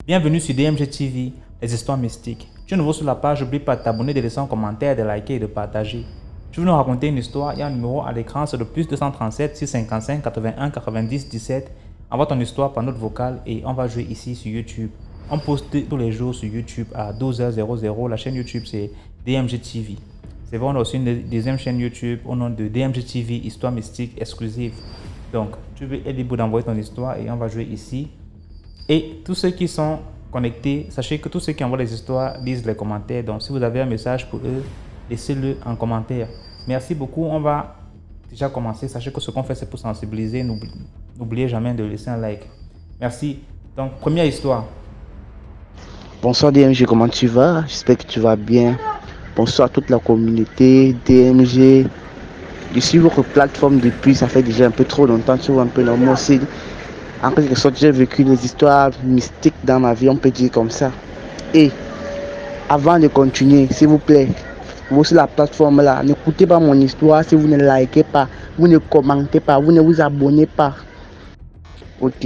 Bienvenue sur DMG TV, les histoires mystiques. Tu es nouveau sur la page, n'oublie pas de t'abonner, de laisser un commentaire, de liker et de partager. Je vais nous raconter une histoire, il y a un numéro à l'écran, c'est le plus 237 655 81 90 17. Envoie ton histoire par note vocale et on va jouer ici sur YouTube. On poste tous les jours sur YouTube à 12h00. La chaîne YouTube c'est DMG TV. C'est vrai, on a aussi une deuxième chaîne YouTube au nom de DMG TV, histoire mystique exclusive. Donc, tu es libre d'envoyer ton histoire et on va jouer ici. Et tous ceux qui sont connectés, sachez que tous ceux qui envoient les histoires lisent les commentaires. Donc, si vous avez un message pour eux, laissez-le en commentaire. Merci beaucoup. On va déjà commencer. Sachez que ce qu'on fait, c'est pour sensibiliser. N'oubliez jamais de laisser un like. Merci. Donc, première histoire. Bonsoir DMG, comment tu vas? J'espère que tu vas bien. Bonsoir à toute la communauté DMG. Je suis votre plateforme depuis, ça fait déjà un peu trop longtemps, tu vois, un peu normal aussi. En quelque sorte, j'ai vécu des histoires mystiques dans ma vie, on peut dire comme ça. Et avant de continuer, s'il vous plaît, vous sur la plateforme là, n'écoutez pas mon histoire si vous ne likez pas, vous ne commentez pas, vous ne vous abonnez pas. Ok,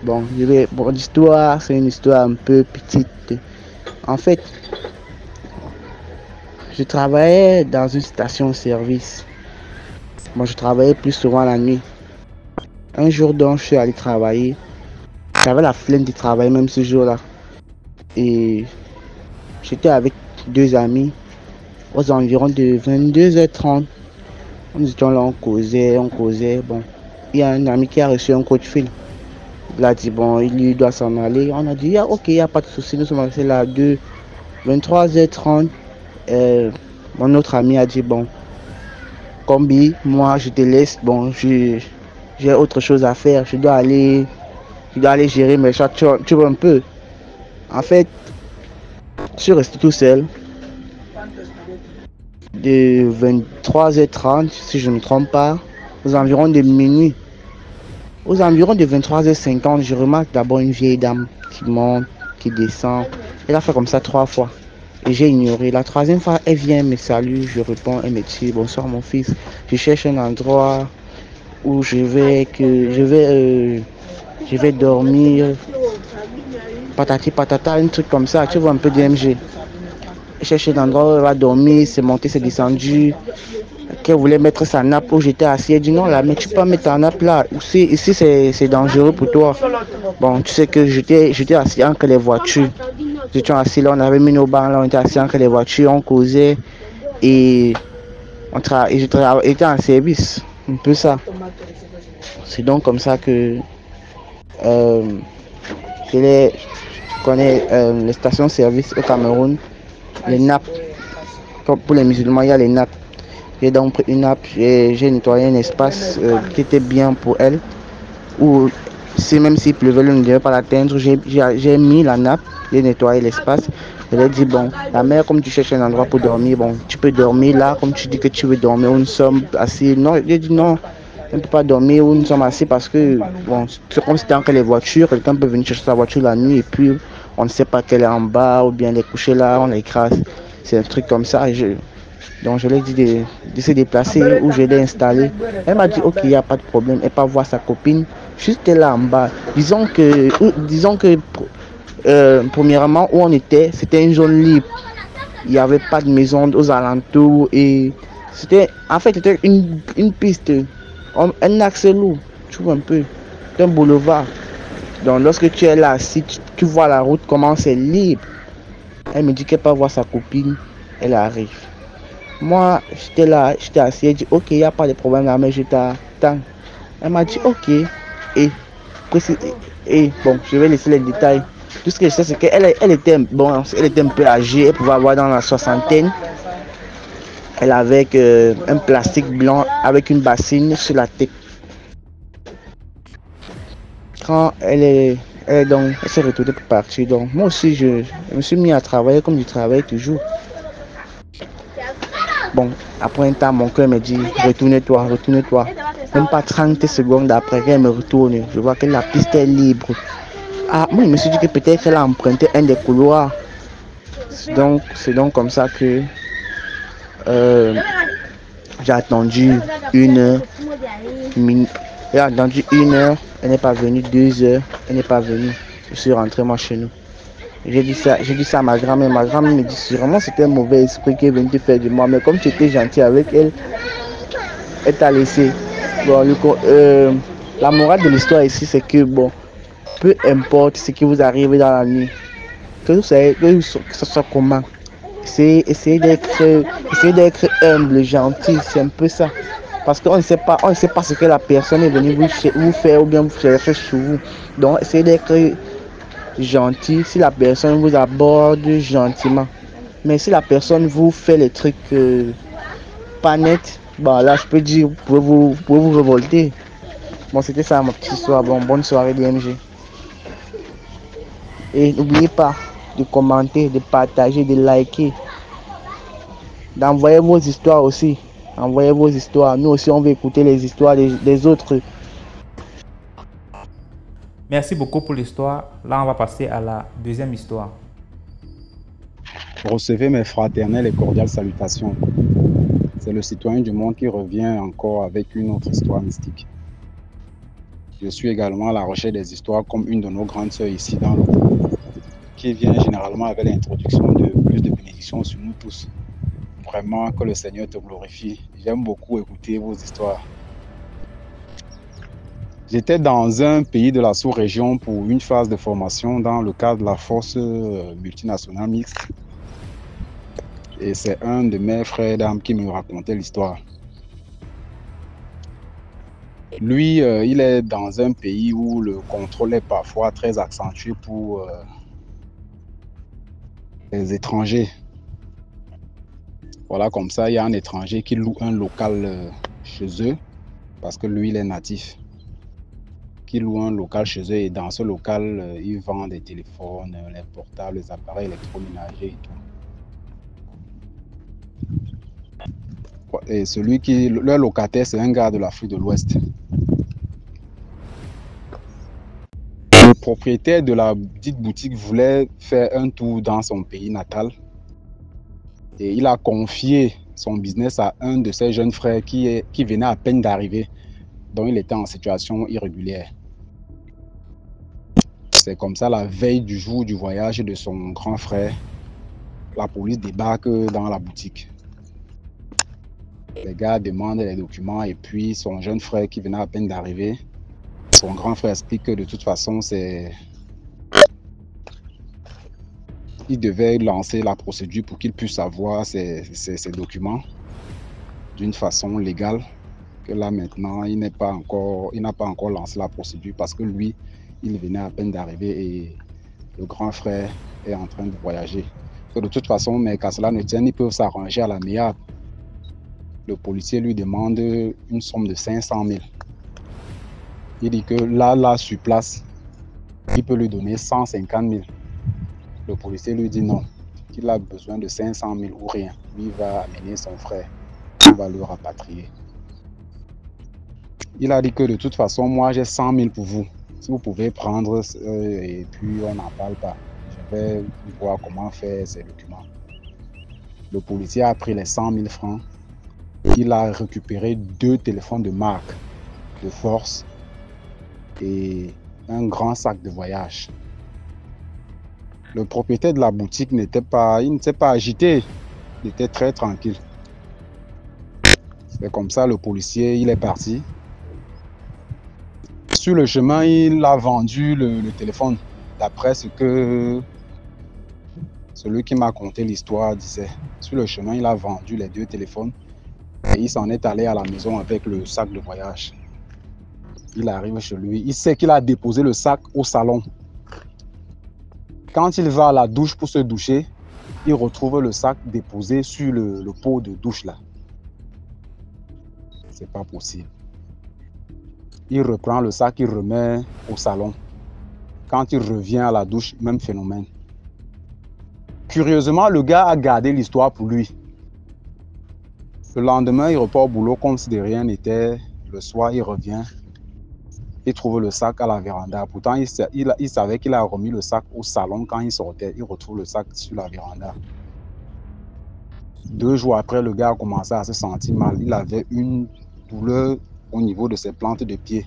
bon, l'histoire, c'est une histoire un peu petite. En fait, je travaillais dans une station-service. Moi, je travaillais plus souvent la nuit. Un jour donc, je suis allé travailler. J'avais la flemme de travailler même ce jour-là. Et j'étais avec deux amis aux environs de 22h30. On était là, on causait. Bon, il y a un ami qui a reçu un coup de fil. Il a dit, bon, il lui doit s'en aller. On a dit, ok, il n'y a pas de souci. Nous sommes restés là de 23h30. Mon autre ami a dit, bon, Combi, moi je te laisse. Bon, j'ai autre chose à faire, je dois aller gérer mes chats, tu vois un peu. En fait, je suis resté tout seul de 23h30, si je ne me trompe pas, aux environs de minuit. Aux environs de 23h50, je remarque d'abord une vieille dame qui monte, qui descend. Elle a fait comme ça 3 fois. Et j'ai ignoré. La troisième fois, elle vient, me salue, je réponds, elle me dit, bonsoir mon fils, je cherche un endroit où je vais dormir, patati patata, un truc comme ça, tu vois un peu DMG. Chercher un endroit où elle va dormir, c'est monté, c'est descendu. Qu'elle voulait mettre sa nappe où j'étais assis. Elle dit non là, mais tu peux pas mettre ta nappe là. Ici c'est dangereux pour toi. Bon, tu sais que j'étais assis entre les voitures. J'étais assis là, on avait mis nos bancs là, on était assis entre les voitures, on causait et j'étais en service, un peu ça. C'est donc comme ça que je connais les stations-service au Cameroun, les nappes. Comme pour les musulmans, il y a les nappes. J'ai donc pris une nappe, j'ai nettoyé un espace qui était bien pour elle. Ou même s'il pleuvait, elle ne devait pas l'atteindre. J'ai mis la nappe, j'ai nettoyé l'espace. Je lui ai dit, bon, la mère, comme tu cherches un endroit pour dormir, bon, tu peux dormir là, comme tu dis que tu veux dormir, où nous sommes assis. Non, j'ai dit non. On ne peut pas dormir où nous sommes assis parce que bon, c'est comme si c'était entre les voitures, quelqu'un peut venir chercher sa voiture la nuit et puis on ne sait pas qu'elle est en bas ou bien elle est couchée là, on l'écrase. C'est un truc comme ça. Donc je lui ai dit de se déplacer où je l'ai installé. Elle m'a dit ok, il n'y a pas de problème, elle peut voir sa copine juste là en bas. Disons que premièrement où on était, c'était une zone libre. Il n'y avait pas de maison aux alentours et c'était une piste. Un axe lourd, tu vois un peu, un boulevard. Donc lorsque tu es là, si tu vois la route comment c'est libre, elle me dit qu'elle peut voir sa copine, elle arrive. Moi, j'étais là, j'étais assis, elle dit ok, il n'y a pas de problème là, mais je t'attends. Elle m'a dit ok, et bon, je vais laisser les détails. Tout ce que je sais, c'est qu'elle était un peu âgée, elle pouvait avoir dans la soixantaine. Elle avait un plastique blanc avec une bassine sur la tête. Quand elle s'est retournée pour partir. Donc moi aussi je me suis mis à travailler comme je travaille toujours. Bon, après un temps, mon cœur me dit retourne-toi. Même pas 30 secondes après qu'elle me retourne, je vois que la piste est libre. Ah, moi je me suis dit que peut-être qu'elle a emprunté un des couloirs. C'est donc comme ça que j'ai attendu 1 heure. J'ai attendu 1 heure, elle n'est pas venue, 2 heures, elle n'est pas venue. Je suis rentré moi chez nous. J'ai dit ça à ma grand-mère. Ma grand-mère me dit sûrement c'était un mauvais esprit qui est venu te faire du mal. Mais comme tu étais gentil avec elle, elle t'a laissé. Bon, la morale de l'histoire ici, c'est que bon, peu importe ce qui vous arrive dans la nuit, que vous savez, que ce soit comment, essayez d'être humble, gentil, c'est un peu ça. Parce qu'on ne sait pas ce que la personne est venue vous faire ou bien vous chercher sur vous. Donc, essayez d'être gentil si la personne vous aborde gentiment. Mais si la personne vous fait les trucs pas nets, bon là je peux dire, vous pouvez vous révolter. Bon, c'était ça ma petite histoire. Bon, bonne soirée DMG. Et n'oubliez pas de commenter, de partager, de liker, d'envoyer vos histoires aussi. Envoyez vos histoires. Nous aussi, on veut écouter les histoires des autres. Merci beaucoup pour l'histoire. Là, on va passer à la deuxième histoire. Recevez mes fraternelles et cordiales salutations. C'est le citoyen du monde qui revient encore avec une autre histoire mystique. Je suis également à la recherche des histoires comme une de nos grandes sœurs ici dans le groupe, qui vient généralement avec l'introduction de plus de bénédictions sur nous tous. Vraiment que le Seigneur te glorifie. J'aime beaucoup écouter vos histoires. J'étais dans un pays de la sous-région pour une phase de formation dans le cadre de la force multinationale mixte. Et c'est un de mes frères d'armes qui me racontait l'histoire. Lui, il est dans un pays où le contrôle est parfois très accentué pour les étrangers. Voilà, comme ça, il y a un étranger qui loue un local chez eux, parce que lui, il est natif. Qui loue un local chez eux et dans ce local, ils vendent des téléphones, les portables, les appareils électroménagers et tout. Et leur locataire, c'est un gars de l'Afrique de l'Ouest. Le propriétaire de la dite boutique voulait faire un tour dans son pays natal et il a confié son business à un de ses jeunes frères qui venait à peine d'arriver, dont il était en situation irrégulière. C'est comme ça, la veille du jour du voyage de son grand frère, la police débarque dans la boutique. Les gars demandent les documents et puis son jeune frère qui venait à peine d'arriver, son grand frère explique que de toute façon, il devait lancer la procédure pour qu'il puisse avoir ces documents d'une façon légale, que là maintenant, il n'a pas encore lancé la procédure parce que lui, il venait à peine d'arriver et le grand frère est en train de voyager. Que de toute façon, mais qu'à cela ne tienne, ils peuvent s'arranger à l'amiable. Le policier lui demande une somme de 500 000. Il dit que là, sur place, il peut lui donner 150 000. Le policier lui dit non, qu'il a besoin de 500 000 ou rien. Lui va amener son frère, il va le rapatrier. Il a dit que de toute façon, moi j'ai 100 000 pour vous. Si vous pouvez prendre et puis on n'en parle pas. Je vais voir comment faire ces documents. Le policier a pris les 100 000 francs. Il a récupéré 2 téléphones de marque, de force et un grand sac de voyage. Le propriétaire de la boutique n'était pas agité, il était très tranquille. C'est comme ça, le policier, il est parti. Sur le chemin, il a vendu le téléphone, d'après ce que celui qui m'a conté l'histoire disait. Sur le chemin, il a vendu les 2 téléphones et il s'en est allé à la maison avec le sac de voyage. Il arrive chez lui, il sait qu'il a déposé le sac au salon. Quand il va à la douche pour se doucher, il retrouve le sac déposé sur le pot de douche là. C'est pas possible. Il reprend le sac, il remet au salon. Quand il revient à la douche, même phénomène. Curieusement, le gars a gardé l'histoire pour lui. Le lendemain, il repart au boulot comme si de rien n'était. Le soir, il revient. Il trouve le sac à la véranda. Pourtant, il savait qu'il a remis le sac au salon quand il sortait. Il retrouve le sac sur la véranda. 2 jours après, le gars a commencé à se sentir mal. Il avait une douleur au niveau de ses plantes de pied.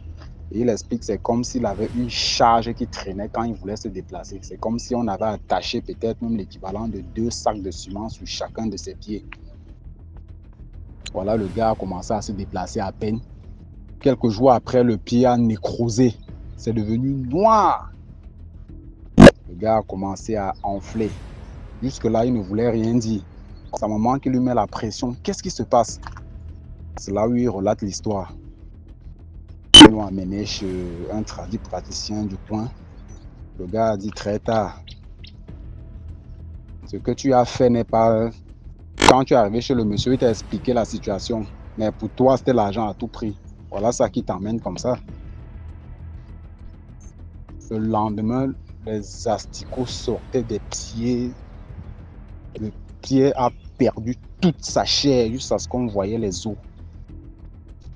Et il explique que c'est comme s'il avait une charge qui traînait quand il voulait se déplacer. C'est comme si on avait attaché peut-être même l'équivalent de 2 sacs de ciment sur chacun de ses pieds. Voilà, le gars a commencé à se déplacer à peine. Quelques jours après, le pied a nécrosé. C'est devenu noir. Le gars a commencé à enfler. Jusque-là, il ne voulait rien dire. Sa maman qui lui met la pression. Qu'est-ce qui se passe? C'est là où il relate l'histoire. Ils l'ont amené chez un praticien du coin. Le gars a dit très tard, ce que tu as fait n'est pas... Quand tu es arrivé chez le monsieur, il t'a expliqué la situation. Mais pour toi, c'était l'argent à tout prix. Voilà ça qui t'emmène comme ça. Le lendemain, les asticots sortaient des pieds. Le pied a perdu toute sa chair jusqu'à ce qu'on voyait les os.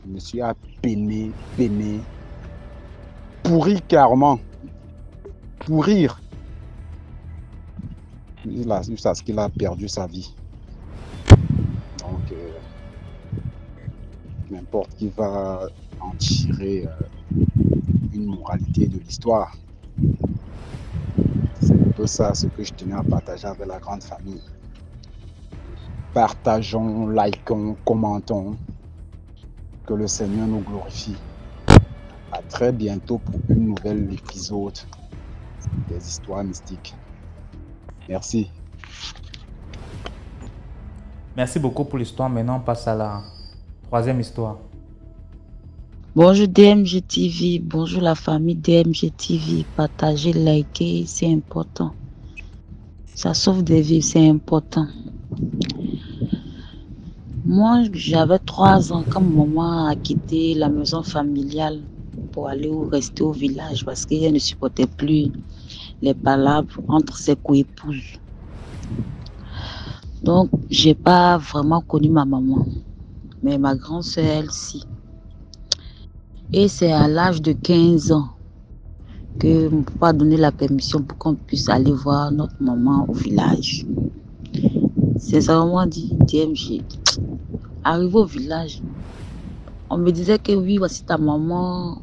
Le monsieur a peiné, pourri carrément. Pourrir. Jusqu'à ce qu'il a perdu sa vie. Donc, n'importe qui va en tirer une moralité de l'histoire. C'est un peu ça ce que je tenais à partager avec la grande famille. Partageons, likons, commentons. Que le Seigneur nous glorifie. À très bientôt pour une nouvelle épisode des histoires mystiques. Merci. Merci beaucoup pour l'histoire. Maintenant, on passe à la troisième histoire. Bonjour DMG TV, bonjour la famille DMG TV. Partagez, likez, c'est important. Ça sauve des vies, c'est important. Moi, j'avais 3 ans quand maman a quitté la maison familiale pour aller rester au village parce qu'elle ne supportait plus les palabres entre ses coépouses. Donc, j'ai pas vraiment connu ma maman, mais ma grande sœur, elle, si. Et c'est à l'âge de 15 ans que mon papa a donné la permission pour qu'on puisse aller voir notre maman au village. C'est ça, on dit, DMG. Arrivé au village, on me disait que oui, voici ta maman.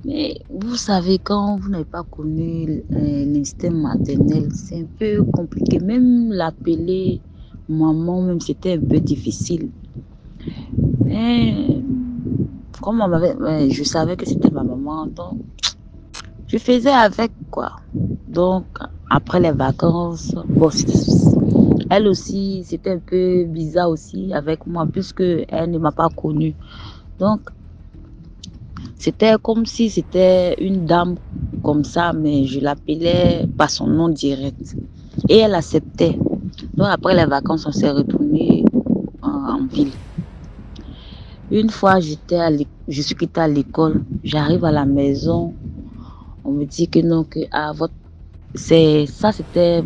Mais vous savez, quand vous n'avez pas connu l'instinct maternel, c'est un peu compliqué. Même l'appeler maman, même c'était un peu difficile. Mais comme je savais que c'était ma maman, donc je faisais avec quoi. Donc après les vacances, bon, elle aussi, c'était un peu bizarre aussi avec moi, puisque elle ne m'a pas connue. Donc, c'était comme si c'était une dame comme ça, mais je l'appelais par son nom direct. Et elle acceptait. Donc, après les vacances, on s'est retourné en ville. Une fois, je suis quittée à l'école, j'arrive à la maison, on me dit que non, que c'était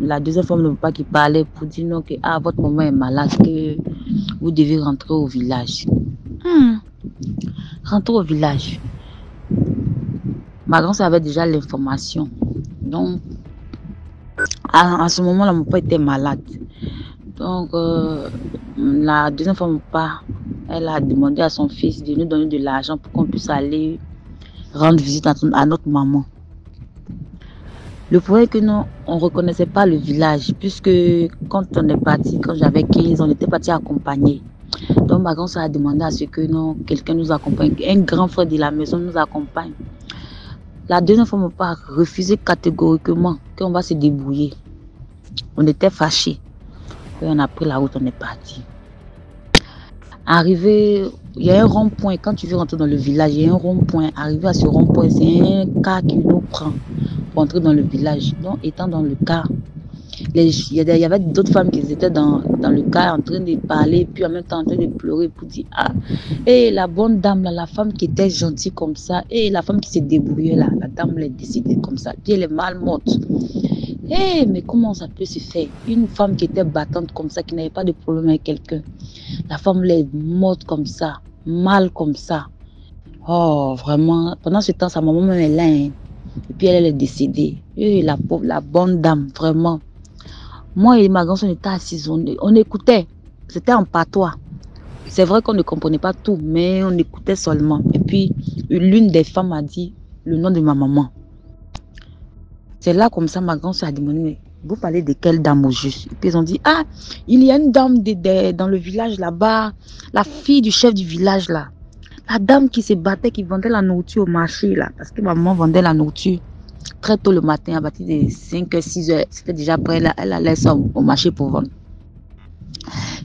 la deuxième femme de mon papa qui parlait pour dire non, que votre maman est malade, que vous devez rentrer au village. Rentrer au village. Ma grand-sœur avait déjà l'information. Donc, à ce moment-là, mon papa était malade. Donc, la deuxième femme de mon papa, elle a demandé à son fils de nous donner de l'argent pour qu'on puisse aller rendre visite à notre maman. Le problème est que nous, on ne reconnaissait pas le village, puisque quand on est parti, quand j'avais 15, on était parti accompagner. Donc ma grand-sœur a demandé à ce que quelqu'un nous accompagne, un grand frère de la maison nous accompagne. La deuxième fois, mon père a refusé catégoriquement qu'on va se débrouiller. On était fâchés. Et on a pris la route, on est parti. Arrivé, il y a un rond-point. Quand tu veux rentrer dans le village, il y a un rond-point. Arrivé à ce rond-point, c'est un car qui nous prend pour entrer dans le village. Donc, étant dans le car, il y avait d'autres femmes qui étaient dans le car en train de parler, puis en même temps en train de pleurer pour dire et la bonne dame, là, la femme qui était gentille comme ça, et la femme qui s'est débrouillée là, la dame l'a décidé comme ça, puis elle est mal morte. Mais comment ça peut se faire? Une femme qui était battante comme ça, qui n'avait pas de problème avec quelqu'un, la femme est morte comme ça, mal comme ça. Oh, vraiment, pendant ce temps, sa maman même est là, hein. Et puis elle est décédée. Et la pauvre, la bonne dame, vraiment. Moi et ma grand-soeur, on était assises, on écoutait. C'était en patois. C'est vrai qu'on ne comprenait pas tout, mais on écoutait seulement. Et puis, l'une des femmes a dit le nom de ma maman. C'est là, comme ça, ma grand-soeur a demandé, mais vous parlez de quelle dame au juste? Et puis, ils ont dit, ah, il y a une dame dans le village là-bas, la fille du chef du village là. La dame qui se battait, qui vendait la nourriture au marché là. Parce que ma maman vendait la nourriture très tôt le matin, à partir de 5h, 6h. C'était déjà prêt, elle allait ça au marché pour vendre.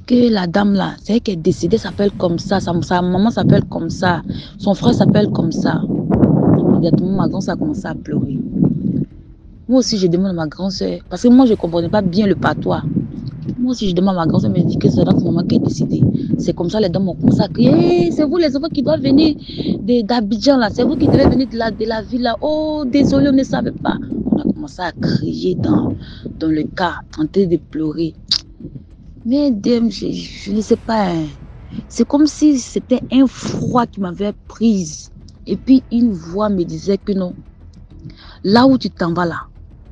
Que la dame là, c'est elle qui est décédée, s'appelle comme ça, sa maman s'appelle comme ça, son frère s'appelle comme ça. Immédiatement, ma grand-soeur a commencé à pleurer. Moi aussi, je demande à ma grand-soeur, parce que moi, je ne comprenais pas bien le patois. Moi aussi, je demande à ma grand-soeur, elle me dit que c'est notre maman qui est décédée. C'est comme ça, les dames ont commencé à crier. Hey, c'est vous les enfants qui doivent venir d'Abidjan là, c'est vous qui devez venir de la ville là. Oh, désolé, on ne savait pas. On a commencé à crier dans le cas, en train de pleurer. Mais je ne sais pas, hein. C'est comme si c'était un froid qui m'avait prise. Et puis une voix me disait que non, là où tu t'en vas là,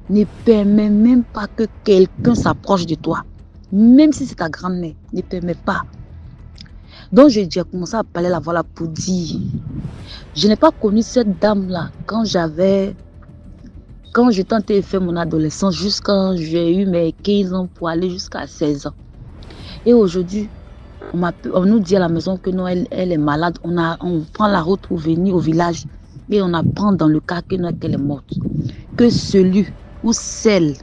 ne permets même pas que quelqu'un s'approche de toi. Même si c'est ta grand-mère, ne permets pas. Donc j'ai commencé à parler la voix là pour dire, je n'ai pas connu cette dame là quand j'étais en train de faire mon adolescence, jusqu'à j'ai eu mes 15 ans pour aller jusqu'à 16 ans. Et aujourd'hui, on nous dit à la maison que non, elle est malade. On prend la route pour venir au village et on apprend dans le cas qu'elle est morte. Que celui ou celle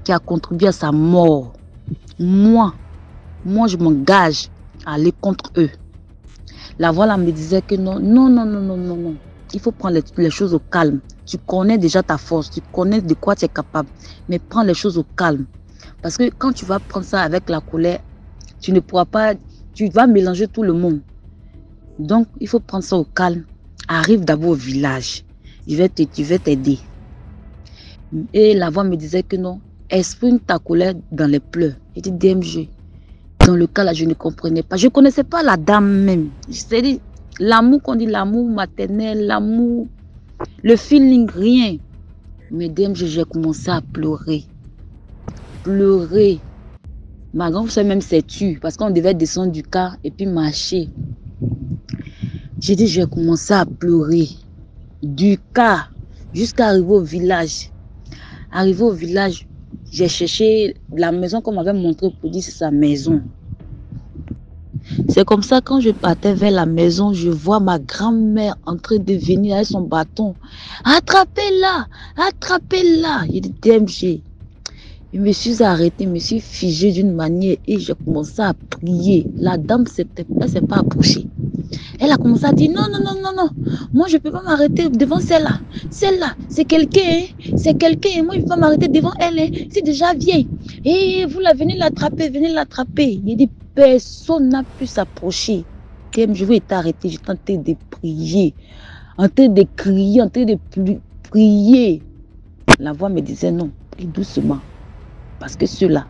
qui a contribué à sa mort, moi je m'engage à aller contre eux. La voix là me disait que non. Il faut prendre les choses au calme. Tu connais déjà ta force, tu connais de quoi tu es capable, mais prends les choses au calme. Parce que quand tu vas prendre ça avec la colère, tu ne pourras pas, tu vas mélanger tout le monde. Donc, il faut prendre ça au calme. Arrive d'abord au village. Je vais t'aider. Et la voix me disait que non, exprime ta colère dans les pleurs. J'ai dit DMG. Dans le cas là, je ne comprenais pas. Je ne connaissais pas la dame même. C'est-à-dire, l'amour qu'on dit, l'amour maternel, l'amour, le feeling, rien. Mais DMG, j'ai commencé à pleurer. Pleurer. Ma grand-soeur même s'est tue parce qu'on devait descendre du car et puis marcher. J'ai dit, j'ai commencé à pleurer. Du car jusqu'à arriver au village. Arrivé au village, j'ai cherché la maison qu'on m'avait montrée pour dire c'est sa maison. C'est comme ça, quand je partais vers la maison, je vois ma grand-mère en train de venir avec son bâton. Attrapez-la! Attrapez-la! J'ai dit, DMG. Je me suis arrêtée, je me suis figée d'une manière et j'ai commencé à prier. La dame ne s'est pas approchée. Elle a commencé à dire non. Moi, je ne peux pas m'arrêter devant celle-là. Celle-là, c'est quelqu'un. Hein? C'est quelqu'un. Moi, je ne peux pas m'arrêter devant elle. Hein? C'est déjà vieille. Et vous la venez l'attraper, venez l'attraper. Il dit personne n'a pu s'approcher. Je vais t'arrêter. Je tentais de prier, en train de crier, en train de prier. La voix me disait non, prie doucement. Parce que ceux-là,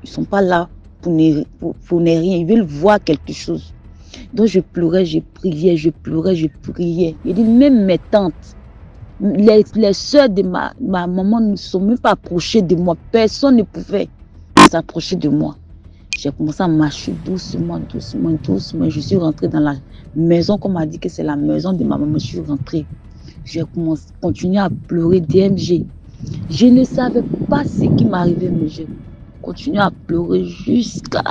ils ne sont pas là pour ne rien. Ils veulent voir quelque chose. Donc je pleurais, je priais, je pleurais, je priais. Il dit, même mes tantes, les soeurs de ma maman ne sont même pas approchées de moi. Personne ne pouvait s'approcher de moi. J'ai commencé à marcher doucement. Je suis rentrée dans la maison, comme on m'a dit que c'est la maison de ma maman. Je suis rentrée. J'ai continué à pleurer DMG. Je ne savais pas ce qui m'arrivait, mais je continuais à pleurer jusqu'à...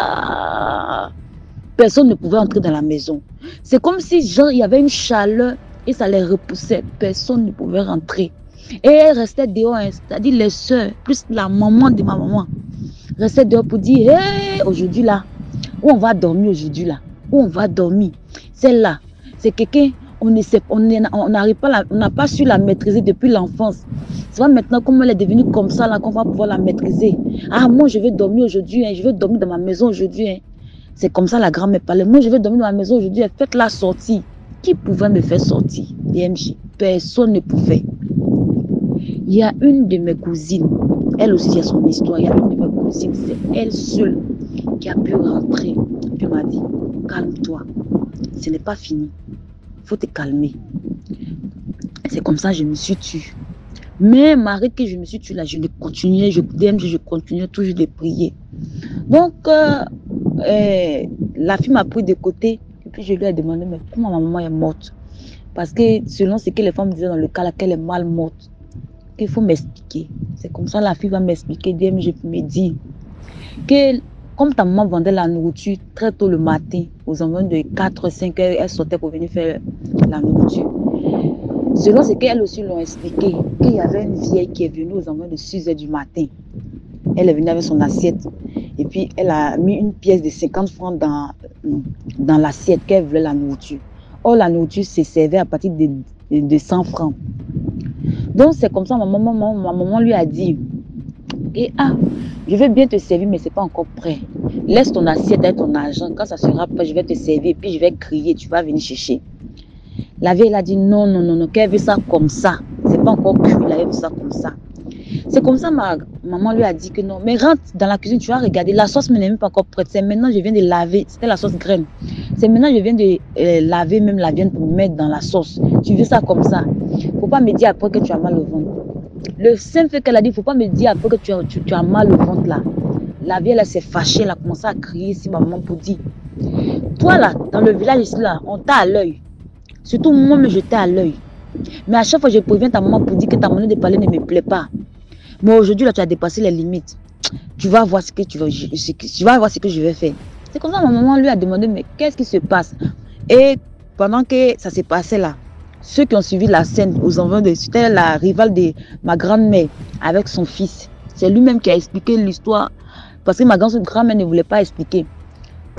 Personne ne pouvait entrer dans la maison. C'est comme si il y avait une chaleur et ça les repoussait. Personne ne pouvait rentrer. Et elle restait dehors, hein, c'est-à-dire les soeurs, plus la maman de ma maman, restait dehors pour dire, hey, aujourd'hui là, où on va dormir aujourd'hui là, où on va dormir. Celle-là, c'est quelqu'un, on n'arrive pas, on n'a pas su la maîtriser depuis l'enfance. C'est pas maintenant, comme elle est devenue comme ça, là, qu'on va pouvoir la maîtriser. Ah, moi, je vais dormir aujourd'hui, hein, je vais dormir dans ma maison aujourd'hui. Hein. C'est comme ça la grand-mère parlait. Moi, je vais dormir dans ma maison aujourd'hui. Faites-la sortir. Qui pouvait me faire sortir? DMJ. Personne ne pouvait. Il y a une de mes cousines. Elle aussi a son histoire. Il y a une de mes cousines. C'est elle seule qui a pu rentrer. Puis m'a dit, calme-toi. Ce n'est pas fini. Il faut te calmer. C'est comme ça que je me suis tue. Mais malgré que je me suis tue là, je continuais toujours de prier. Donc, la fille m'a pris de côté et puis je lui ai demandé, mais comment ma maman est morte? Parce que selon ce que les femmes disaient dans le cas là, qu'elle est mal morte, qu'il faut m'expliquer. C'est comme ça la fille va m'expliquer, je me dis que comme ta maman vendait la nourriture très tôt le matin, aux environs de 4-5 heures, elle sortait pour venir faire la nourriture. Selon ce qu'elles aussi l'ont expliqué, qu'il y avait une vieille qui est venue aux environs de 6 heures du matin. Elle est venue avec son assiette et puis elle a mis une pièce de 50 francs dans l'assiette qu'elle voulait la nourriture. Or, la nourriture se servait à partir de 100 francs. Donc, c'est comme ça, ma maman lui a dit, je vais bien te servir, mais ce n'est pas encore prêt. Laisse ton assiette avec ton argent. Quand ça sera prêt, je vais te servir et puis je vais crier, tu vas venir chercher. La vieille a dit non, qu'elle veut ça comme ça. C'est pas encore cuit, elle veut ça comme ça. C'est comme ça, ma maman lui a dit que non. Mais rentre dans la cuisine, tu vas regarder. La sauce n'est même pas encore prête. C'est maintenant je viens de laver. C'était la sauce graine. C'est maintenant je viens de laver même la viande pour mettre dans la sauce. Tu veux ça comme ça. Faut pas me dire après que tu as mal au ventre. Le simple fait qu'elle a dit, faut pas me dire après que tu as mal au ventre là. La vieille, elle s'est fâchée, elle a commencé à crier ici, ma maman, pour dire, toi là, dans le village ici là, on t'a à l'œil. Surtout moi, mais j'étais à l'œil. Mais à chaque fois, je préviens ta maman pour dire que ta manière de parler ne me plaît pas. Mais aujourd'hui, là, tu as dépassé les limites. Tu vas voir ce que tu vas voir ce que je vais faire. C'est comme ça, ma maman lui a demandé, mais qu'est-ce qui se passe? Et pendant que ça s'est passé là, ceux qui ont suivi la scène aux environs de... C'était la rivale de ma grand-mère avec son fils. C'est lui-même qui a expliqué l'histoire parce que ma grand-mère ne voulait pas expliquer.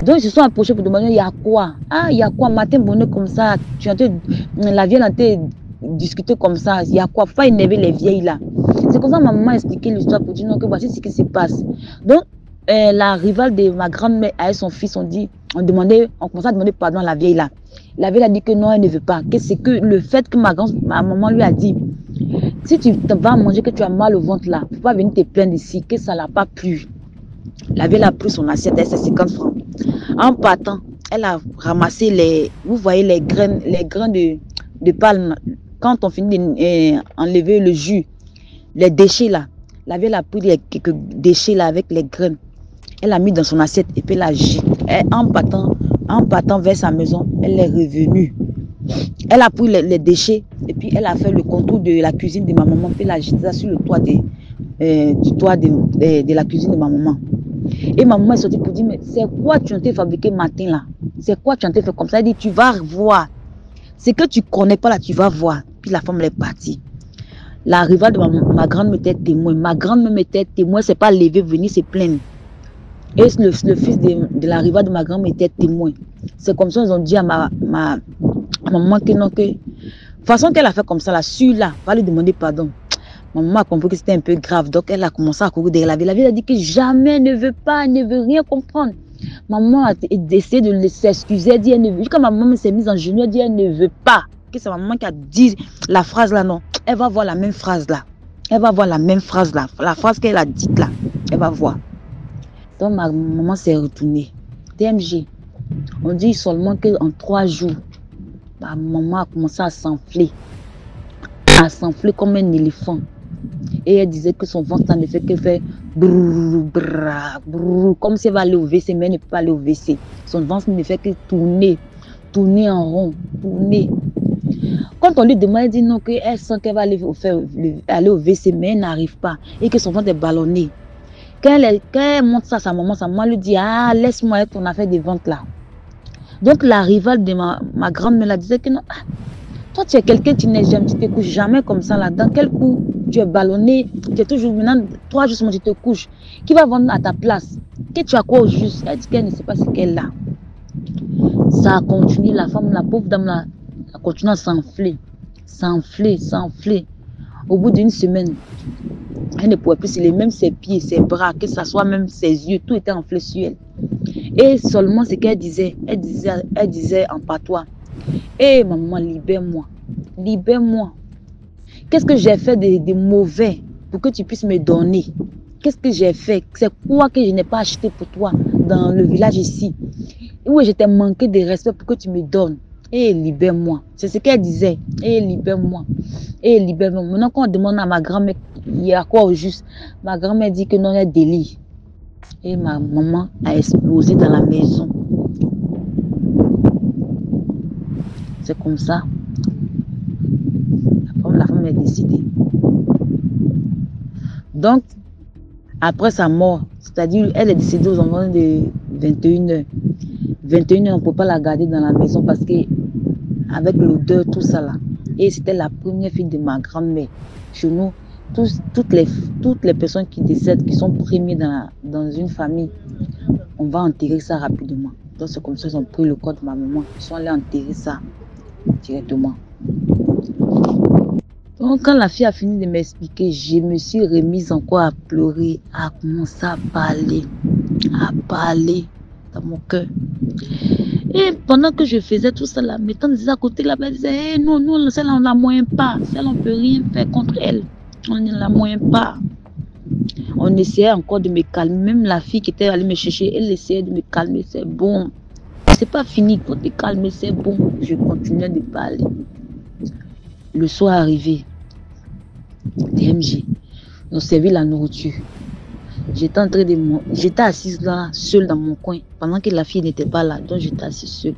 Donc, ils se sont approchés pour demander, il y a quoi? Ah, il y a quoi? Matin bonheur comme ça. La vieille a été discutée comme ça. Il y a quoi? Faut pas énerver les vieilles là. C'est comme ça que ma maman a expliqué l'histoire pour dire non, que voici ce qui se passe. Donc, la rivale de ma grand-mère avec son fils, on commençait à demander pardon à la vieille là. La vieille a dit que non, elle ne veut pas. Que c'est que le fait que ma maman lui a dit, si tu vas manger, que tu as mal au ventre là, il ne faut pas venir te plaindre ici, que ça ne l'a pas plu. La vieille a pris son assiette, elle c'est 50 francs. En partant, elle a ramassé vous voyez les graines de palme. Quand on finit d'enlever le jus, les déchets là, la vieille a pris quelques déchets là avec les graines. Elle a mis dans son assiette et puis elle a jeté. En partant vers sa maison, elle est revenue. Elle a pris les déchets et puis elle a fait le contour de la cuisine de ma maman. Puis elle a jeté ça sur le toit de la cuisine de ma maman. Et ma maman est sortie pour dire, mais c'est quoi tu as été fabriqué matin là? C'est quoi tu as été fait comme ça? Elle dit, tu vas voir. Ce que tu ne connais pas là, tu vas voir. Puis la femme elle est partie. La rivale de ma grande-mère était témoin. Ma grande-mère était témoin, c'est pas levé, venir se plaindre. Et le fils de la rivale de ma grand-mère était témoin. C'est comme ça qu'ils ont dit à ma maman que non, que de toute façon qu'elle a fait comme ça, là, celui-là, va lui demander pardon. Ma maman a compris que c'était un peu grave, donc elle a commencé à courir derrière la ville. La ville a dit que jamais ne veut rien comprendre. Maman a essayé de s'excuser, elle dit elle ne veut. Quand ma maman s'est mise en genou, elle dit elle ne veut pas. Que c'est ma maman qui a dit la phrase là, non. Elle va voir la même phrase là. Elle va voir la même phrase là. La phrase qu'elle a dite là, elle va voir. Donc ma maman s'est retournée. DMG, on dit seulement qu'en 3 jours, ma maman a commencé à s'enfler comme un éléphant. Et elle disait que son ventre ne fait que faire brrr, brrr, brrr, comme si elle va aller au WC, mais elle ne peut pas aller au WC. Son ventre ne fait que tourner en rond, tourner. Quand on lui demande, elle dit non, qu'elle sent qu'elle va aller au WC, mais elle n'arrive pas. Et que son ventre est ballonné. Quand elle montre ça à sa maman lui dit, ah, laisse-moi être ton affaire de ventre là. Donc la rivale de ma grand-mère la disait que non, toi tu es quelqu'un, tu n'es jamais, tu te couches jamais comme ça là. Dans quel coup tu es ballonné, tu es toujours maintenant, 3 jours tu te couches. Qui va vendre à ta place? Que tu as quoi au juste? Elle dit qu'elle ne sait pas ce qu'elle a. Ça a continué, la pauvre dame là, a continué à s'enfler. Au bout d'une semaine, elle ne pouvait plus se lever, même ses pieds, ses bras, que ce soit même ses yeux, tout était enflé sur elle. Et seulement ce qu'elle disait, elle disait en patois, hé maman, libère-moi. Qu'est-ce que j'ai fait de mauvais pour que tu puisses me donner? Qu'est-ce que j'ai fait? C'est quoi que je n'ai pas acheté pour toi dans le village ici? Où je t'ai manqué de respect pour que tu me donnes? Et libère-moi. C'est ce qu'elle disait. Et libère-moi. Maintenant, quand on demande à ma grand-mère, il y a quoi au juste? Ma grand-mère dit que non, il y a délit. Et ma maman a explosé dans la maison. C'est comme ça. La femme est décédée. Donc, après sa mort, c'est-à-dire elle est décédée aux environs de 21h. 21h, on ne peut pas la garder dans la maison parce que avec l'odeur, tout ça là. Et c'était la première fille de ma grand-mère. Chez nous, toutes les personnes qui décèdent, qui sont premiers dans une famille, on va enterrer ça rapidement. Donc c'est comme ça qu'ils ont pris le corps de ma maman. Ils sont allés enterrer ça directement. Donc quand la fille a fini de m'expliquer, je me suis remise encore à pleurer, à commencer à parler dans mon cœur. Et pendant que je faisais tout ça là, mes tantes disaient à côté là-bas, disaient hey, non, celle-là on ne la moyen pas, celle-là on ne peut rien faire contre elle, on ne la moyen pas. On essayait encore de me calmer, même la fille qui était allée me chercher, elle essayait de me calmer, c'est bon, c'est pas fini, il faut te calmer, c'est bon. Je continuais de parler. Le soir arrivé, DMG, nous servi la nourriture. J'étais assise là, seule dans mon coin, pendant que la fille n'était pas là, donc j'étais assise seule.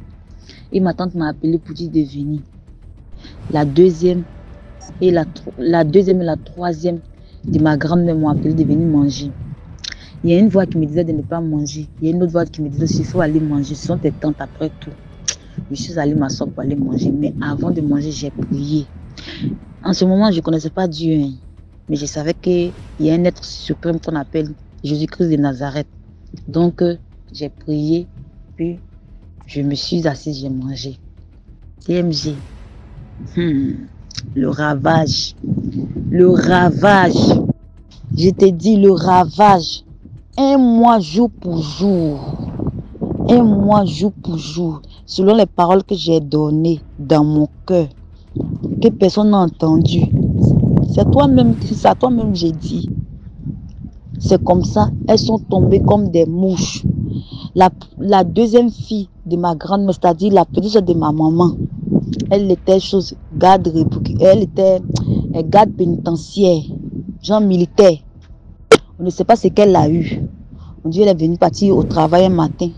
Et ma tante m'a appelé pour dire de venir. La deuxième et la troisième de ma grand-mère m'ont appelé de venir manger. Il y a une voix qui me disait de ne pas manger. Il y a une autre voix qui me disait qu'il faut aller manger. Ce sont tes tantes après tout. Je suis allée m'asseoir pour aller manger. Mais avant de manger, j'ai prié. En ce moment, je ne connaissais pas Dieu. Hein, mais je savais qu'il y a un être suprême qu'on appelle Jésus-Christ de Nazareth. Donc, j'ai prié. Puis, je me suis assise, j'ai mangé. TMG. Le ravage. Le ravage. Je te dis, le ravage. Un mois jour pour jour. Un mois jour pour jour. Selon les paroles que j'ai données dans mon cœur. Que personne n'a entendu. C'est à toi-même j'ai dit. C'est comme ça. Elles sont tombées comme des mouches. La deuxième fille de ma grande-mère, c'est-à-dire la petite soeur de ma maman, elle était garde pénitentiaire, genre militaire. On ne sait pas ce qu'elle a eu. On dit qu'elle est venue partir au travail un matin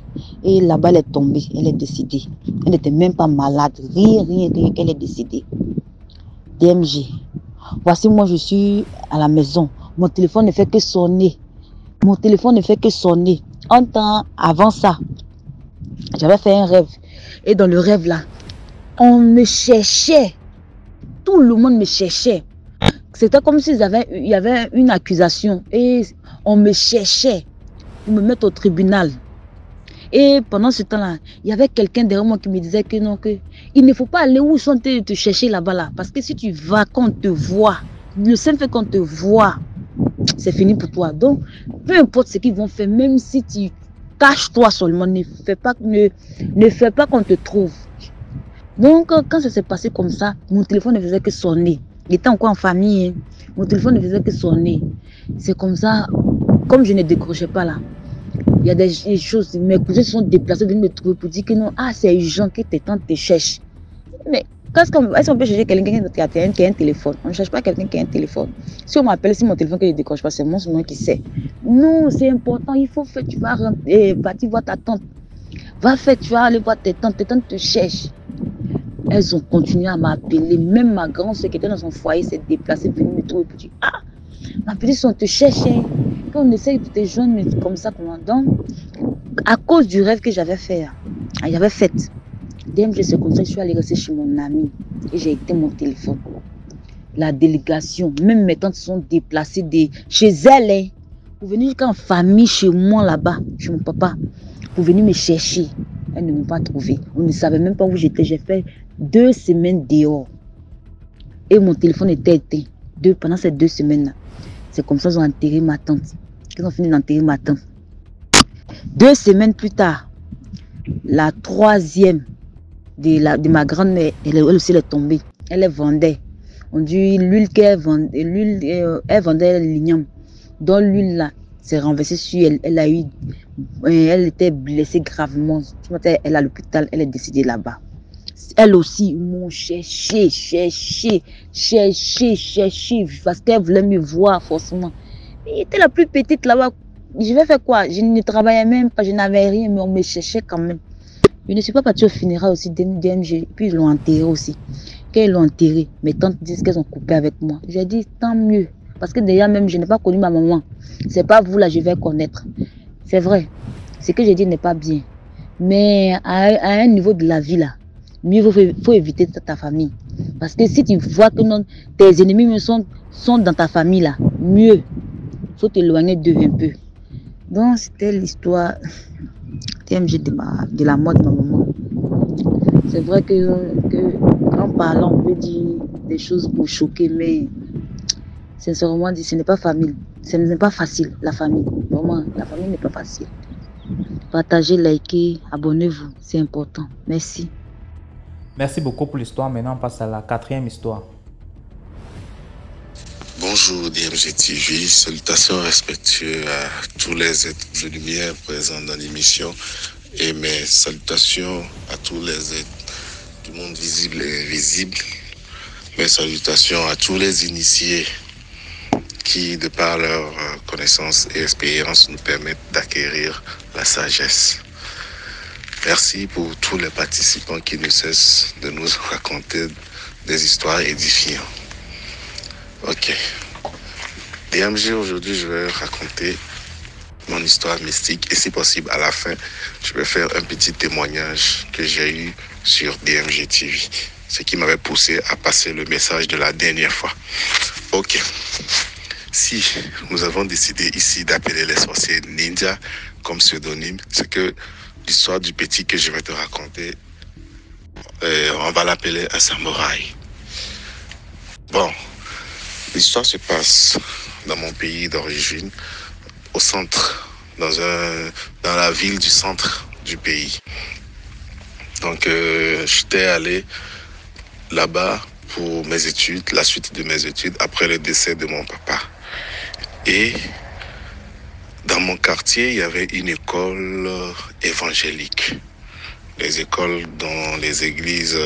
et là-bas elle est tombée, elle est décédée. Elle n'était même pas malade, rien qu'elle est décédée. DMG. Voici moi je suis à la maison. Mon téléphone ne fait que sonner. Mon téléphone ne fait que sonner. Un temps avant ça, j'avais fait un rêve. Et dans le rêve là, on me cherchait. Tout le monde me cherchait. C'était comme s'il y avait une accusation. Et on me cherchait pour me mettre au tribunal. Et pendant ce temps-là, il y avait quelqu'un derrière moi qui me disait que non, que il ne faut pas aller où ils sont te chercher là-bas là. Parce que si tu vas, quand on te voit, le simple fait qu'on te voit, c'est fini pour toi. Donc, peu importe ce qu'ils vont faire, même si tu caches-toi seulement, ne fais pas qu'on te trouve. Donc, quand ça s'est passé comme ça, mon téléphone ne faisait que sonner. Il était encore en famille, hein. Mon téléphone ne faisait que sonner. C'est comme ça, comme je ne décrochais pas là. Il y a des choses, mes cousins se sont déplacés, venus me trouver pour dire que non, c'est urgent que tes tantes te cherchent. Mais est-ce qu'on peut chercher quelqu'un qui a un téléphone? On ne cherche pas quelqu'un qui a un téléphone. Si on m'appelle, si mon téléphone que je ne décroche pas, c'est moi qui sais. Non, c'est important, il faut faire, tu vas rentrer, va voir ta tante. Va faire, tu vas aller voir tes tantes te cherchent. Elles ont continué à m'appeler, même ma grande soeur qui était dans son foyer s'est déplacée, venue me trouver pour dire ma petite soeur te cherche, hein. Quand on essaye de te joindre, mais comme ça, comment donc, à cause du rêve que j'avais fait, DMG, c'est comme ça que je suis allée rester chez mon ami et j'ai éteint mon téléphone. La délégation, même mes tantes sont déplacées chez elles, hein, pour venir jusqu'en famille chez moi là-bas, chez mon papa, pour venir me chercher. Elles ne m'ont pas trouvé. On ne savait même pas où j'étais. J'ai fait 2 semaines dehors et mon téléphone était éteint. Pendant ces 2 semaines-là, c'est comme ça qu'ils ont enterré ma tante. Ils ont fini d'enterrer ma tante. 2 semaines plus tard, la troisième de ma grand-mère, elle aussi est tombée. Elle vendait. On dit l'huile qu'elle vendait, elle vendait l'igname. Dans l'huile là, s'est renversée sur elle. Elle était blessée gravement. Elle est à l'hôpital, elle est décédée là-bas. Elle aussi, ils m'ont cherché, parce qu'elle voulait me voir forcément. Elle était la plus petite là-bas. je vais faire quoi? Je ne travaillais même pas, je n'avais rien, mais on me cherchait quand même. Je ne suis pas partie au funérail aussi d'MG, puis ils l'ont enterré aussi. Quand ils l'ont enterré, mes tantes disent qu'elles ont coupé avec moi. J'ai dit, tant mieux. Parce que déjà même, je n'ai pas connu ma maman. C'est pas vous là, je vais connaître. C'est vrai. Ce que j'ai dit n'est pas bien. Mais à un niveau de la vie là, mieux faut éviter ta famille. Parce que si tu vois que non, tes ennemis sont dans ta famille là, mieux. Faut t'éloigner d'eux un peu. Donc c'était l'histoire TMG de la mort de ma maman. C'est vrai que en parlant, on peut dire des choses pour choquer, mais sincèrement dit, ce n'est pas famille. Ce n'est pas facile, la famille. Vraiment, la famille n'est pas facile. Partagez, likez, abonnez-vous, c'est important. Merci. Merci beaucoup pour l'histoire. Maintenant, on passe à la 4e histoire. Bonjour DMG TV, salutations respectueuses à tous les êtres de lumière présents dans l'émission et mes salutations à tous les êtres du monde visible et invisible. Mes salutations à tous les initiés qui, de par leur connaissance et expérience, nous permettent d'acquérir la sagesse. Merci pour tous les participants qui ne cessent de nous raconter des histoires édifiantes. Ok. DMG, aujourd'hui, je vais raconter mon histoire mystique et si possible, à la fin, je vais faire un petit témoignage que j'ai eu sur DMG TV. Ce qui m'avait poussé à passer le message de la dernière fois. Ok. Si nous avons décidé ici d'appeler les sorciers ninja comme pseudonyme, c'est que l'histoire du petit que je vais te raconter, on va l'appeler un samouraï. Bon, l'histoire se passe dans mon pays d'origine, au centre, dans la ville du centre du pays. Donc, j'étais allé là-bas pour mes études, la suite de mes études, après le décès de mon papa. Et dans mon quartier, il y avait une école évangélique. Les écoles dans les églises,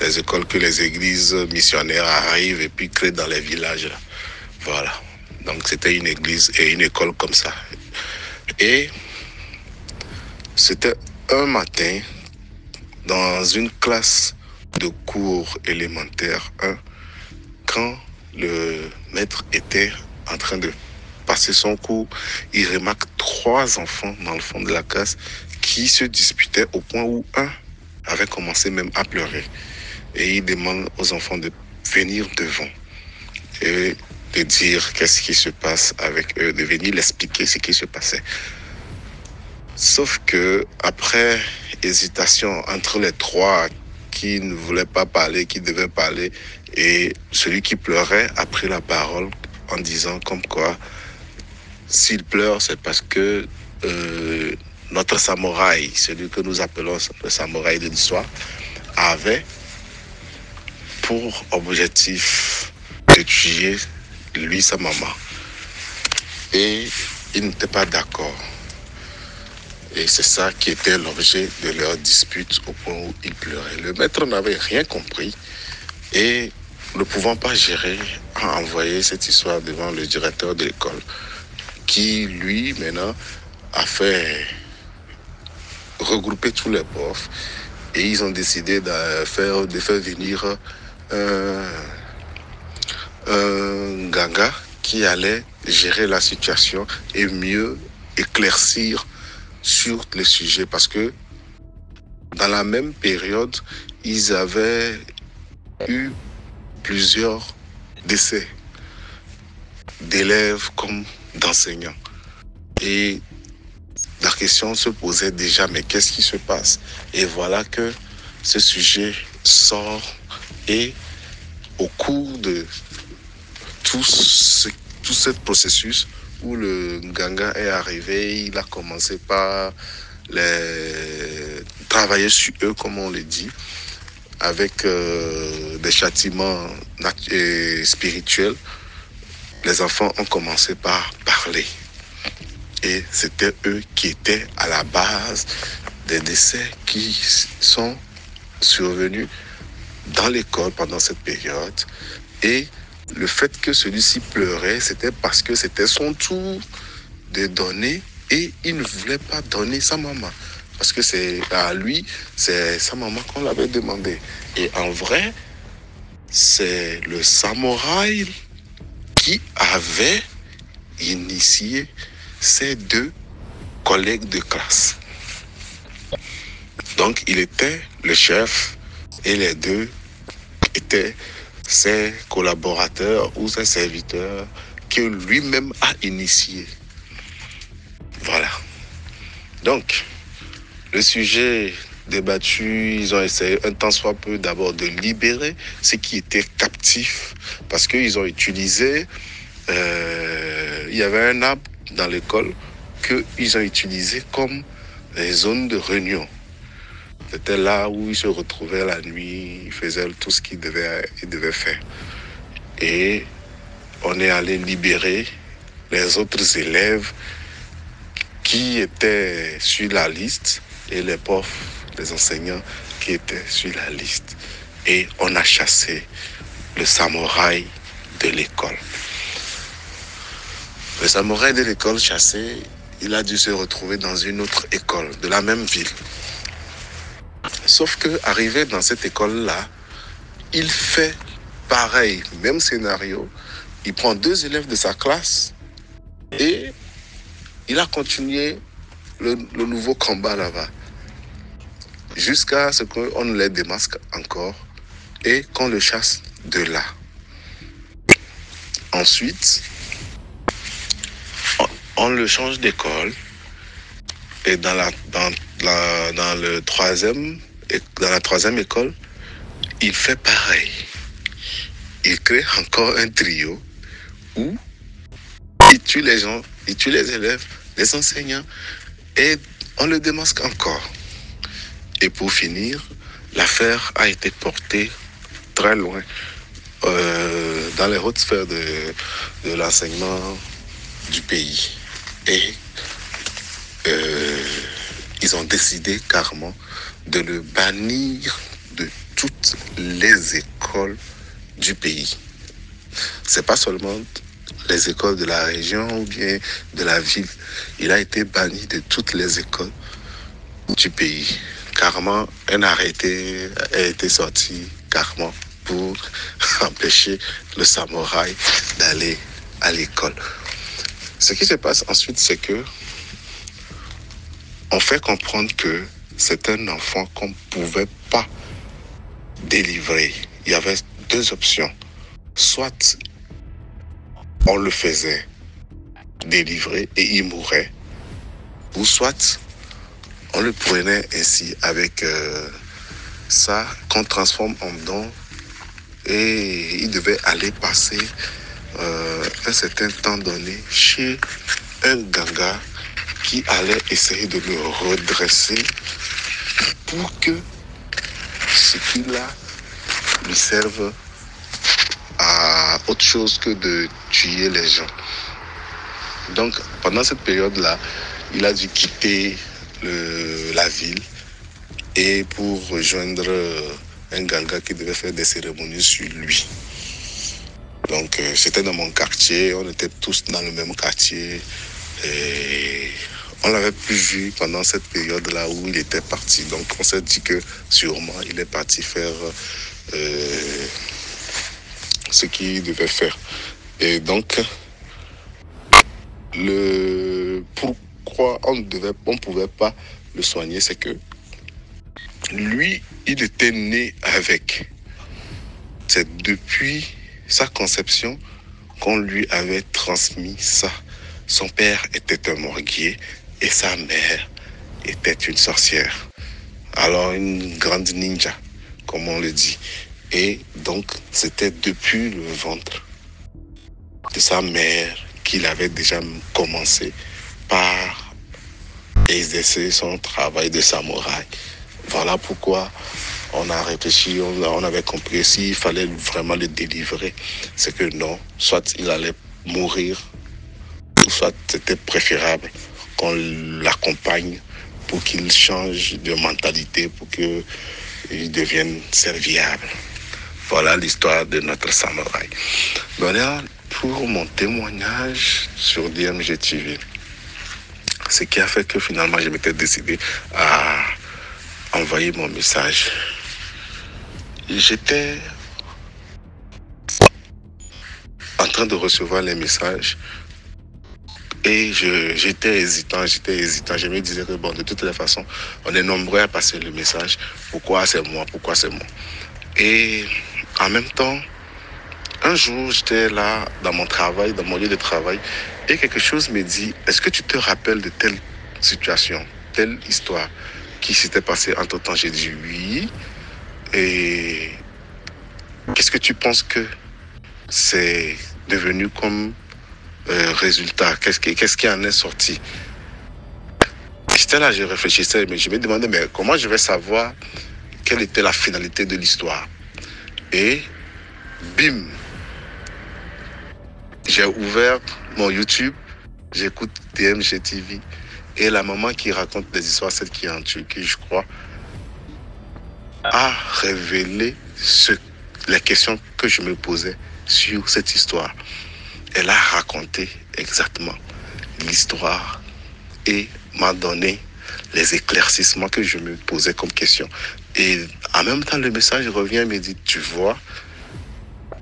les écoles que les églises missionnaires arrivent et puis créent dans les villages. Voilà. Donc c'était une église et une école comme ça. Et c'était un matin dans une classe de cours élémentaire 1 quand le maître était en train de passer son cours, il remarque 3 enfants dans le fond de la classe qui se disputaient au point où un avait commencé même à pleurer. Et il demande aux enfants de venir devant et de dire qu'est-ce qui se passe avec eux, de venir l'expliquer ce qui se passait. Sauf que après hésitation entre les 3 qui ne voulaient pas parler, qui devaient parler, et celui qui pleurait a pris la parole en disant comme quoi s'il pleure, c'est parce que notre samouraï, celui que nous appelons le samouraï de l'histoire, avait pour objectif de tuer lui, sa maman. Et il n'était pas d'accord. Et c'est ça qui était l'objet de leur dispute au point où il pleurait. Le maître n'avait rien compris et ne pouvant pas gérer, a envoyé cette histoire devant le directeur de l'école qui, lui, maintenant, a fait regrouper tous les profs et ils ont décidé de faire venir un ganga qui allait gérer la situation et mieux éclaircir sur les sujets parce que dans la même période, ils avaient eu plusieurs décès d'élèves comme d'enseignants. Et la question se posait déjà, mais qu'est-ce qui se passe? Et voilà que ce sujet sort et au cours de tout ce processus où le Nganga est arrivé, il a commencé par travailler sur eux, comme on le dit, avec des châtiments spirituels. Les enfants ont commencé par parler. Et c'était eux qui étaient à la base des décès qui sont survenus dans l'école pendant cette période. Et le fait que celui-ci pleurait, c'était parce que c'était son tour de donner et il ne voulait pas donner sa maman. Parce que c'est à lui, c'est sa maman qu'on l'avait demandé. Et en vrai, c'est le samouraï qui avait initié ses deux collègues de classe. Donc, il était le chef et les deux étaient ses collaborateurs ou ses serviteurs que lui-même a initiés. Voilà. Donc, le sujet débattu, ils ont essayé un tant soit peu d'abord de libérer ceux qui étaient captifs parce qu'ils ont utilisé, il y avait un arbre dans l'école qu'ils ont utilisé comme les zones de réunion. C'était là où ils se retrouvaient la nuit, ils faisaient tout ce qu'ils devaient faire. Et on est allé libérer les autres élèves qui étaient sur la liste et les profs, les enseignants qui étaient sur la liste. Et on a chassé le samouraï de l'école. Le samouraï de l'école chassé, il a dû se retrouver dans une autre école de la même ville. Sauf que, arrivé dans cette école-là, il fait pareil, même scénario. Il prend 2 élèves de sa classe et il a continué le nouveau combat là-bas. Jusqu'à ce qu'on les démasque encore et qu'on le chasse de là. Ensuite, on le change d'école et dans la troisième école, il fait pareil. Il crée encore un trio où il tue les gens, il tue les élèves, les enseignants et on le démasque encore. Et pour finir, l'affaire a été portée très loin dans les hautes sphères de l'enseignement du pays. Et ils ont décidé carrément de le bannir de toutes les écoles du pays. C'est pas seulement les écoles de la région ou bien de la ville. Il a été banni de toutes les écoles du pays. Carrément, un arrêté a été sorti carrément pour empêcher le samouraï d'aller à l'école. Ce qui se passe ensuite, c'est que on fait comprendre que c'est un enfant qu'on ne pouvait pas délivrer. Il y avait 2 options. Soit on le faisait délivrer et il mourait, ou soit on le prenait ainsi avec ça qu'on transforme en don et il devait aller passer un certain temps donné chez un ganga qui allait essayer de le redresser pour que ce qu'il a lui serve à autre chose que de tuer les gens. Donc, pendant cette période-là, il a dû quitter la ville et pour rejoindre un ganga qui devait faire des cérémonies sur lui. Donc, c'était dans mon quartier, on était tous dans le même quartier et on l'avait plus vu pendant cette période-là où il était parti. Donc, on s'est dit que sûrement il est parti faire ce qu'il devait faire. Et donc, pourquoi on ne pouvait pas le soigner, c'est que lui, il était né avec. C'est depuis sa conception qu'on lui avait transmis ça. Son père était un morguier et sa mère était une sorcière. Alors une grande ninja, comme on le dit. Et donc, c'était depuis le ventre de sa mère qu'il avait déjà commencé par exercer son travail de samouraï. Voilà pourquoi on a réfléchi, on avait compris s'il fallait vraiment le délivrer. C'est que non, soit il allait mourir, ou soit c'était préférable qu'on l'accompagne pour qu'il change de mentalité, pour qu'il devienne serviable. Voilà l'histoire de notre samouraï. Voilà pour mon témoignage sur DMG TV. Ce qui a fait que finalement, je m'étais décidé à envoyer mon message. J'étais en train de recevoir les messages et j'étais hésitant. Je me disais que bon, de toutes les façons, on est nombreux à passer le message. Pourquoi c'est moi? Et en même temps, un jour, j'étais là dans mon travail, dans mon lieu de travail, et quelque chose me dit, est-ce que tu te rappelles de telle situation, telle histoire qui s'était passée entre-temps? J'ai dit oui. Et qu'est-ce que tu penses que c'est devenu comme résultat? Qu'est-ce qui en est sorti? J'étais là, je réfléchissais, mais je me demandais, mais comment je vais savoir quelle était la finalité de l'histoire? Et bim! J'ai ouvert mon YouTube, j'écoute DMG TV et la maman qui raconte des histoires, celle qui est en Turquie, je crois, a révélé les questions que je me posais sur cette histoire. Elle a raconté exactement l'histoire et m'a donné les éclaircissements que je me posais comme question. Et en même temps, le message revient et me dit, tu vois,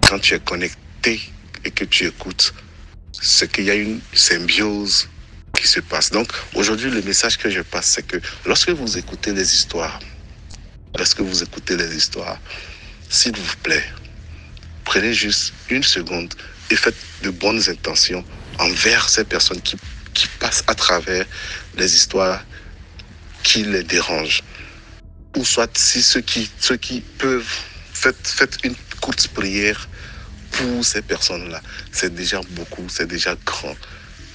quand tu es connecté et que tu écoutes, c'est qu'il y a une symbiose qui se passe. Donc, aujourd'hui, le message que je passe, c'est que lorsque vous écoutez les histoires, s'il vous plaît, prenez juste une seconde et faites de bonnes intentions envers ces personnes qui passent à travers les histoires qui les dérangent. Ou soit, si ceux qui peuvent, faites une courte prière pour ces personnes-là. C'est déjà beaucoup, c'est déjà grand.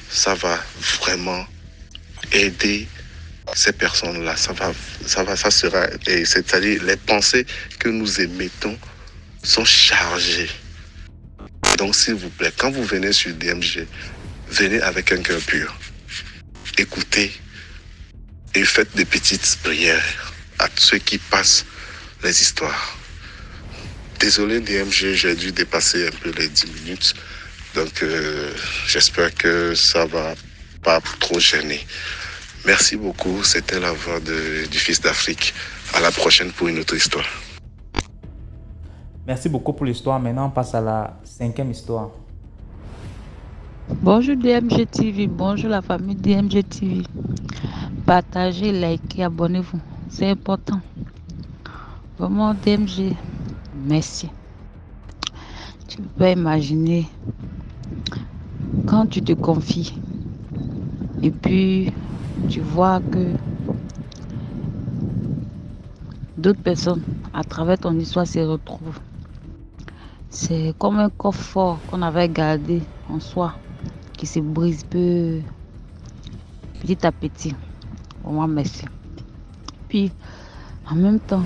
Ça va vraiment aider ces personnes-là. Ça sera, c'est-à-dire les pensées que nous émettons sont chargées. Donc, s'il vous plaît, quand vous venez sur DMG, venez avec un cœur pur. Écoutez et faites des petites prières à ceux qui passent les histoires. Désolé DMG, j'ai dû dépasser un peu les 10 minutes. Donc, j'espère que ça va pas trop gêner. Merci beaucoup. C'était la voix du Fils d'Afrique. À la prochaine pour une autre histoire. Merci beaucoup pour l'histoire. Maintenant, on passe à la 5e histoire. Bonjour DMG TV, bonjour la famille DMG TV. Partagez, likez, abonnez-vous. C'est important. Vraiment DMG, merci. Tu peux pas imaginer quand tu te confies et puis tu vois que d'autres personnes à travers ton histoire se retrouvent. C'est comme un coffre fort qu'on avait gardé en soi qui se brise petit à petit. Vraiment merci. Puis en même temps,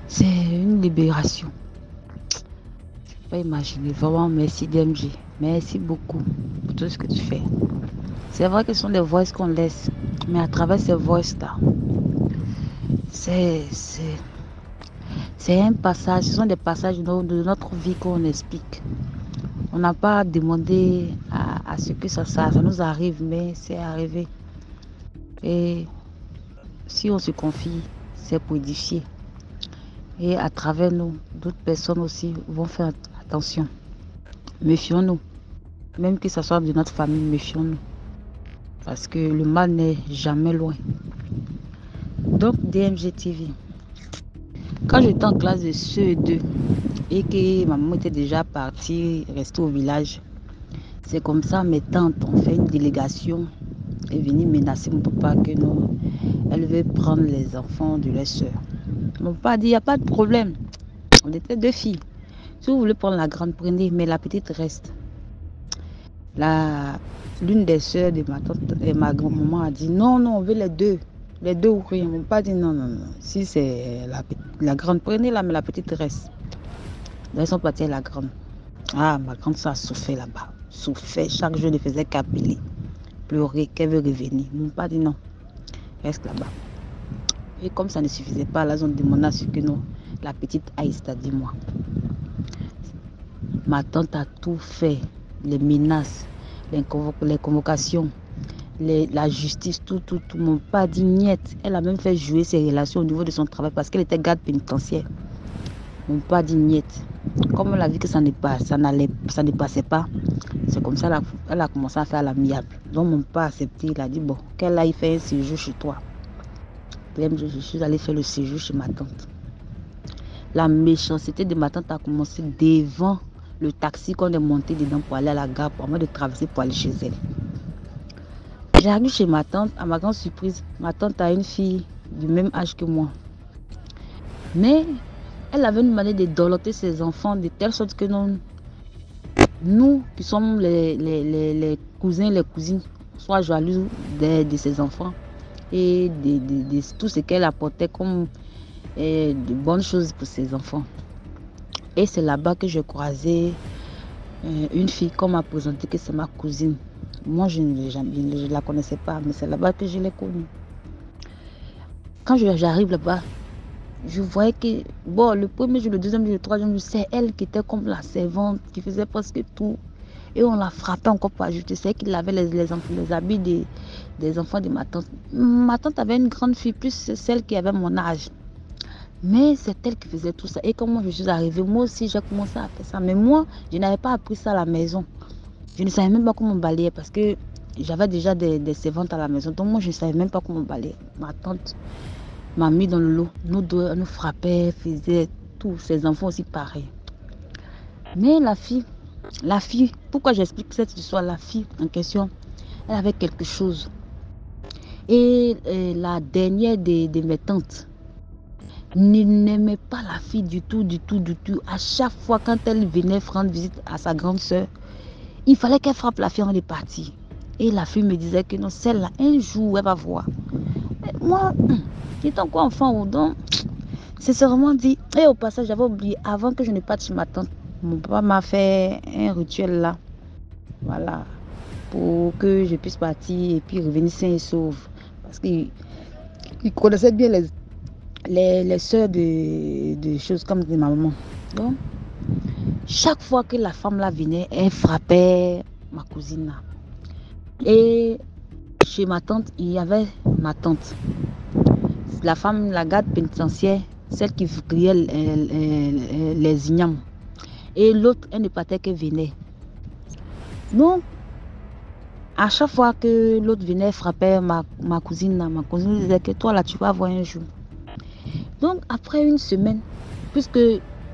c'est une libération. Je peux pas imaginer. Vraiment merci DMG. Merci beaucoup pour tout ce que tu fais. C'est vrai que ce sont des voices qu'on laisse, mais à travers ces voices-là, c'est un passage, ce sont des passages de notre vie qu'on explique. On n'a pas demandé à ce que ça nous arrive, mais c'est arrivé. Et si on se confie, c'est pour édifier. Et à travers nous, d'autres personnes aussi vont faire attention. Méfions-nous. Même que ce soit de notre famille, méfions-nous. Parce que le mal n'est jamais loin. Donc, DMG TV. Quand j'étais en classe de CE2 et que ma maman était déjà partie, restée au village, c'est comme ça, mes tantes ont fait une délégation et venues menacer mon papa que non, elle veut prendre les enfants de leur soeur. Mon papa a dit, il n'y a pas de problème. On était 2 filles. Si vous voulez prendre la grande, prenez, mais la petite reste. L'une des soeurs de ma tante et ma grand-maman a dit, non, on veut les deux. Les deux ou rien. Mon papa a dit, non. Si c'est la grande, prenez-la, mais la petite reste. Donc, ils sont partis à la grande. Ah, ma grande soeur a souffert là-bas. Souffert. Chaque jour, elle ne faisait qu'appeler. Pleurer, qu'elle veut revenir. Mon papa a dit, non. Reste là-bas. Et comme ça ne suffisait pas, là, ils ont demandé à ce que non, la petite aille, c'est-à-dire moi. Ma tante a tout fait. Les menaces, les convocations, la justice, tout. Mon père a dit niet. Elle a même fait jouer ses relations au niveau de son travail parce qu'elle était garde pénitentiaire. Mon père a dit niet. Comme elle a vu que ça ne passait pas, c'est comme ça elle a commencé à faire l'amiable. Donc mon père a accepté, il a dit bon, qu'elle aille faire un séjour chez toi. Je suis allée faire le séjour chez ma tante. La méchanceté de ma tante a commencé devant le taxi qu'on est monté dedans pour aller à la gare, pour moi de traverser pour aller chez elle. J'arrive chez ma tante, à ma grande surprise, ma tante a une fille du même âge que moi. Mais elle avait une manière de dorloter ses enfants de telle sorte que nous qui sommes les cousins, les cousines, soient jaloux de ses enfants et de tout ce qu'elle apportait comme de bonnes choses pour ses enfants. Et c'est là-bas que j'ai croisé une fille qu'on m'a présenté que c'est ma cousine. Moi, je ne la connaissais pas, mais c'est là-bas que je l'ai connue. Quand j'arrive là-bas, je voyais que, bon, le premier jour, le deuxième jour, le troisième jour, c'est elle qui était comme la servante, qui faisait presque tout. Et on l'a frappée encore pour ajouter. C'est qu'elle avait les habits des enfants de ma tante. Ma tante avait une grande fille, plus celle qui avait mon âge. Mais c'est elle qui faisait tout ça. Et quand moi je suis arrivée, moi aussi j'ai commencé à faire ça. Mais moi, je n'avais pas appris ça à la maison. Je ne savais même pas comment balayer parce que j'avais déjà des servantes à la maison. Donc moi je ne savais même pas comment balayer. Ma tante m'a mis dans le lot. Nous deux, elle nous frappait, faisait tout. Ses enfants aussi pareil. Mais la fille, pourquoi j'explique cette histoire? La fille en question, elle avait quelque chose. Et la dernière de mes tantes n'aimait pas la fille du tout. À chaque fois quand elle venait rendre visite à sa grande soeur, il fallait qu'elle frappe la fille avant de partir. Et la fille me disait que non, celle-là, un jour, elle va voir. Et moi, j'étais encore enfant, donc, c'est vraiment dit. Et au passage, j'avais oublié, avant que je ne parte chez ma tante, mon papa m'a fait un rituel là. Voilà. Pour que je puisse partir et puis revenir sain et sauf. Parce qu'il connaissait bien les soeurs de choses comme de ma maman. Donc, chaque fois que la femme là venait, elle frappait ma cousine là. Et chez ma tante, il y avait ma tante. La femme, la garde pénitentiaire, celle qui criait les ignames. Et l'autre, elle ne partait que venait. Donc, à chaque fois que l'autre venait frapper ma cousine là, ma cousine disait que toi là, tu vas voir un jour. Donc, après une semaine, puisque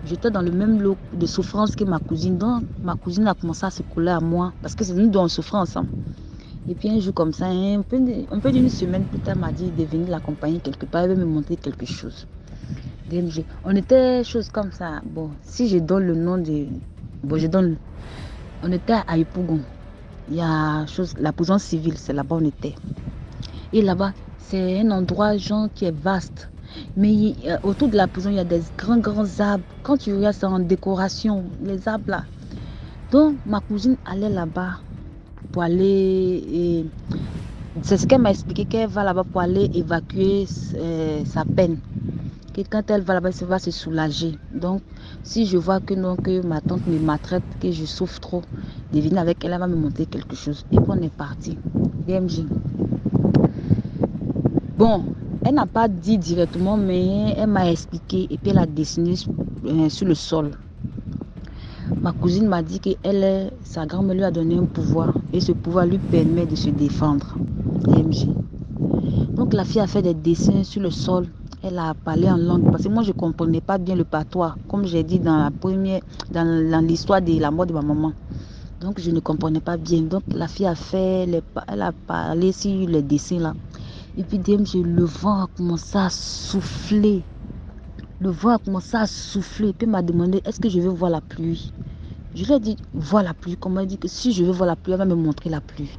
j'étais dans le même lot de souffrance que ma cousine, donc ma cousine a commencé à se coller à moi, parce que c'est nous deux on souffrait ensemble. Et puis un jour comme ça, un peu d'une semaine plus tard, elle m'a dit de venir l'accompagner quelque part, elle veut me montrer quelque chose. DMG. On était choses comme ça. Bon, si je donne le nom de... Bon, je donne... On était à Ipougon. Il y a la prison civile, c'est là-bas on était. Et là-bas, c'est un endroit genre qui est vaste. Mais autour de la prison, il y a des grands arbres. Quand tu regardes ça en décoration, les arbres là. Donc, ma cousine allait là-bas pour aller... C'est ce qu'elle m'a expliqué, qu'elle va là-bas pour aller évacuer sa peine. Que quand elle va là-bas, elle va se soulager. Donc, si je vois que non, que ma tante me maltraite, que je souffre trop, de venir avec elle, elle va me montrer quelque chose. Et puis on est parti. DMG. Bon, elle n'a pas dit directement, mais elle m'a expliqué et puis elle a dessiné sur le sol. Ma cousine m'a dit que sa grand-mère lui a donné un pouvoir et ce pouvoir lui permet de se défendre. DMG. Donc la fille a fait des dessins sur le sol. Elle a parlé en langue parce que moi je ne comprenais pas bien le patois, comme j'ai dit dans l'histoire de la mort de ma maman. Donc je ne comprenais pas bien. Donc la fille elle a parlé sur les dessins là. Et puis le vent a commencé à souffler. Le vent a commencé à souffler. Et puis elle m'a demandé est-ce que je veux voir la pluie. Je lui ai dit voir la pluie. Comme elle dit que si je veux voir la pluie, elle va me montrer la pluie.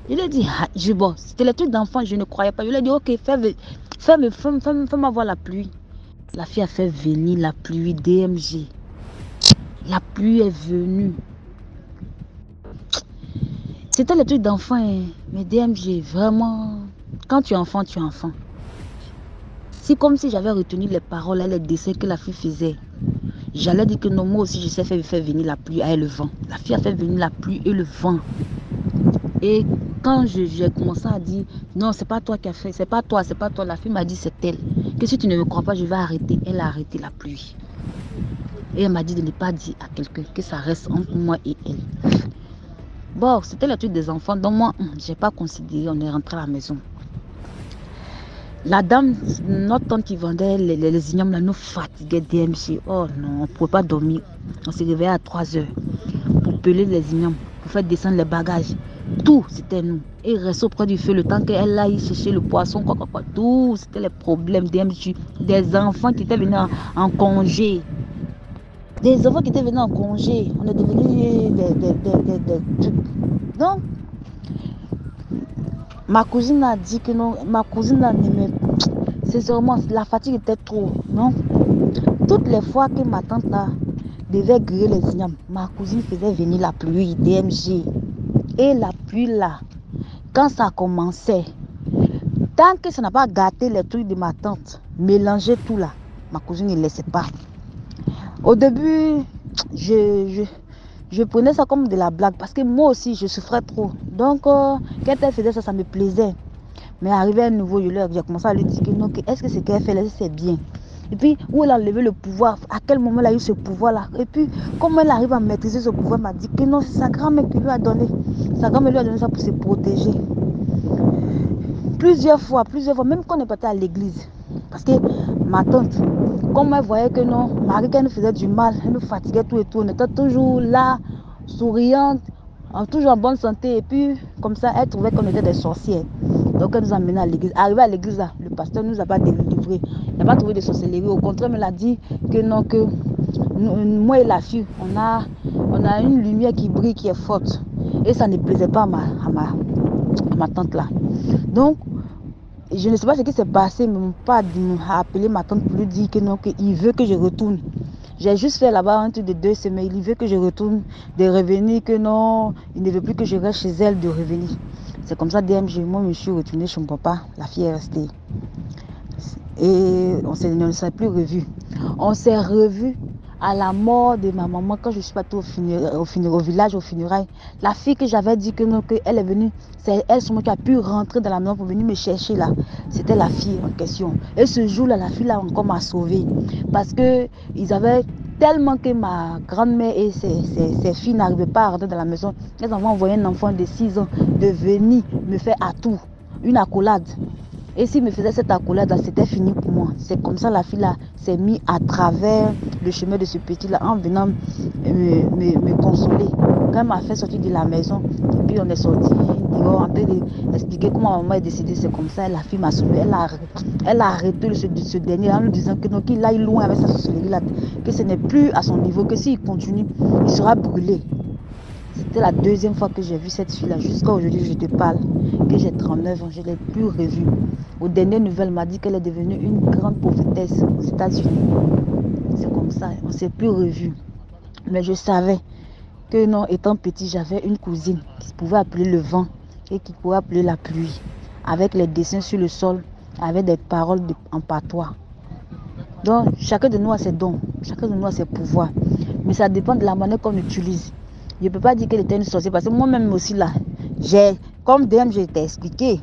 Je lui ai dit bon, c'était le truc d'enfant, je ne croyais pas. Je lui ai dit ok, fais-moi voir la pluie. La fille a fait venir la pluie. DMG. La pluie est venue. C'était le truc d'enfant, hein. Mais DMG, vraiment, quand tu es enfant, tu es enfant. C'est comme si j'avais retenu les paroles et les dessins que la fille faisait. J'allais dire que non, moi aussi je sais faire venir la pluie et le vent. La fille a fait venir la pluie et le vent. Et quand j'ai commencé à dire, non, c'est pas toi qui as fait, c'est pas toi, la fille m'a dit, c'est elle. Que si tu ne me crois pas, je vais arrêter. Elle a arrêté la pluie. Et elle m'a dit de ne pas dire à quelqu'un, que ça reste entre moi et elle. Bon, c'était le truc des enfants, donc moi, j'ai pas considéré, on est rentré à la maison. La dame, notre tante qui vendait les ignobles, là, nous fatiguait DMG. Oh non, on ne pouvait pas dormir. On s'est réveillé à 3 heures pour peler les ignobles, pour faire descendre les bagages. Tout, c'était nous. Et rester auprès du feu le temps qu'elle aille chercher le poisson, quoi. Tout, c'était les problèmes DMG. Des enfants qui étaient venus en congé. Des enfants qui étaient venus en congé. On est devenus des trucs. Donc, ma cousine a dit que non, ma cousine n'aimait pas. Sincèrement, la fatigue était trop. Non? Toutes les fois que ma tante là devait griller les ignobles, ma cousine faisait venir la pluie, DMG. Et la pluie là, quand ça commençait, tant que ça n'a pas gâté les trucs de ma tante, mélanger tout là, ma cousine ne laissait pas. Au début, je prenais ça comme de la blague parce que moi aussi je souffrais trop. Donc quand elle faisait ça, ça me plaisait. Mais arrivé à un nouveau, j'ai commencé à lui dire que non, est-ce que ce qu'elle fait là, c'est bien. Et puis où elle a enlevé le pouvoir, à quel moment elle a eu ce pouvoir là. Et puis comment elle arrive à maîtriser ce pouvoir, elle m'a dit que non, c'est sa grand-mère qui lui a donné. Sa grand-mère lui a donné ça pour se protéger. Plusieurs fois, même quand on est parti à l'église. Parce que ma tante, comme elle voyait que non, Marie, qu'elle nous faisait du mal, elle nous fatiguait tout et tout, on était toujours là, souriante, toujours en bonne santé. Et puis, comme ça, elle trouvait qu'on était des sorcières. Donc, elle nous a amenés à l'église. Arrivé à l'église, là, le pasteur ne nous a pas délivré. Il n'a pas trouvé de sorcellerie. Au contraire, il m'a dit que non, que moi et la fille, on a une lumière qui brille, qui est forte. Et ça ne plaisait pas à ma tante là. Donc, je ne sais pas ce qui s'est passé, mais mon père a appelé ma tante pour lui dire que non, qu'il veut que je retourne. J'ai juste fait là-bas un truc de 2 semaines. Il veut que je retourne, de revenir, que non, il ne veut plus que je reste chez elle, de revenir. C'est comme ça, DMG, moi, je suis retournée chez mon papa. La fille est restée. Et on ne s'est plus revus. On s'est revus à la mort de ma maman quand je suis partie au village, au funérailles. La fille que j'avais dit que non, qu'elle est venue, c'est elle qui a pu rentrer dans la maison pour venir me chercher là. C'était la fille en question. Et ce jour-là, la fille là encore m'a sauvée. Parce que ils avaient tellement que ma grand-mère et ses filles n'arrivaient pas à rentrer dans la maison. Elles avaient envoyé un enfant de 6 ans de venir me faire à tout, une accolade. Et s'il me faisait cette accolade, c'était fini pour moi. C'est comme ça la fille là s'est mise à travers le chemin de ce petit là en venant me consoler. Quand elle m'a fait sortir de la maison, puis on est sorti dehors en train d'expliquer comment maman est décédée. C'est comme ça, la fille m'a sauvé. Elle a arrêté ce dernier en lui disant que non, qu'il aille loin avec sa sorcellerie là, que ce n'est plus à son niveau, que s'il continue, il sera brûlé. C'était la deuxième fois que j'ai vu cette fille là, jusqu'à aujourd'hui je te parle, que j'ai 39 ans, je ne l'ai plus revue. Aux dernières nouvelles, elle m'a dit qu'elle est devenue une grande prophétesse aux États-Unis. C'est comme ça, on ne s'est plus revus. Mais je savais que non, étant petit, j'avais une cousine qui pouvait appeler le vent et qui pouvait appeler la pluie, avec les dessins sur le sol, avec des paroles en patois. Donc, chacun de nous a ses dons, chacun de nous a ses pouvoirs. Mais ça dépend de la manière qu'on utilise. Je ne peux pas dire qu'elle était une sorcière parce que moi-même aussi là, comme DM, je t'ai expliqué,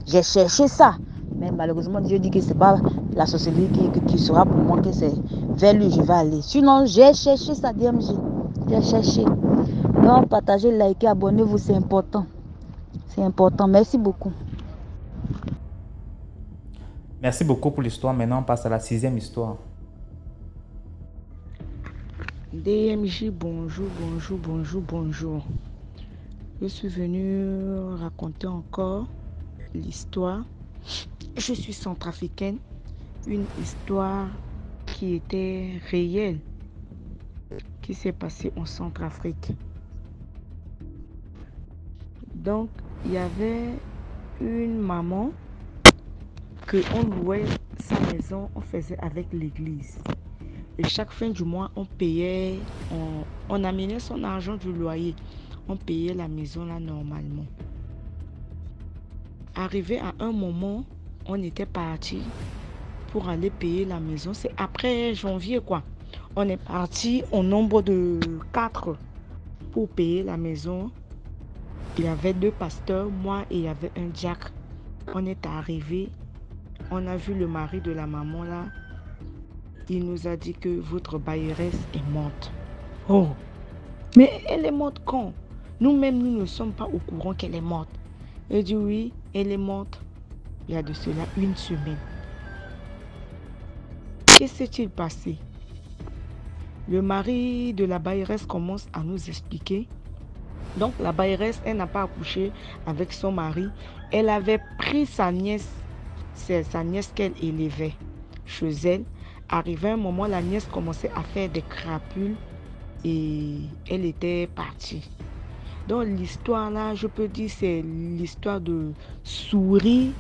j'ai cherché ça. Mais malheureusement, Dieu dit que ce n'est pas la sorcellerie qui sera pour moi, que c'est vers lui que je vais aller. Sinon, j'ai cherché ça, DMG. J'ai cherché. Donc, partagez, likez, abonnez-vous, c'est important. C'est important. Merci beaucoup. Merci beaucoup pour l'histoire. Maintenant, on passe à la 6e histoire. DMJ, bonjour. Je suis venue raconter encore l'histoire. Je suis centrafricaine. Une histoire qui était réelle, qui s'est passée en Centrafrique. Donc, il y avait une maman qu'on louait sa maison, on faisait avec l'église. Et chaque fin du mois, on payait, on amenait son argent du loyer. On payait la maison là normalement. Arrivé à un moment, on était parti pour aller payer la maison. C'est après janvier quoi. On est parti au nombre de 4 pour payer la maison. Il y avait 2 pasteurs, moi et il y avait un diacre. On est arrivé, on a vu le mari de la maman là. Il nous a dit que votre bailleresse est morte. Oh, mais elle est morte quand? Nous-mêmes, nous ne sommes pas au courant qu'elle est morte. Il dit oui, elle est morte. Il y a de cela 1 semaine. Que s'est-il passé? Le mari de la bailleresse commence à nous expliquer. Donc la bailleresse, elle n'a pas accouché avec son mari. Elle avait pris sa nièce, c'est sa nièce qu'elle élevait chez elle. Arrivé un moment, la nièce commençait à faire des crapules et elle était partie. Donc l'histoire là, je peux dire, c'est l'histoire de souris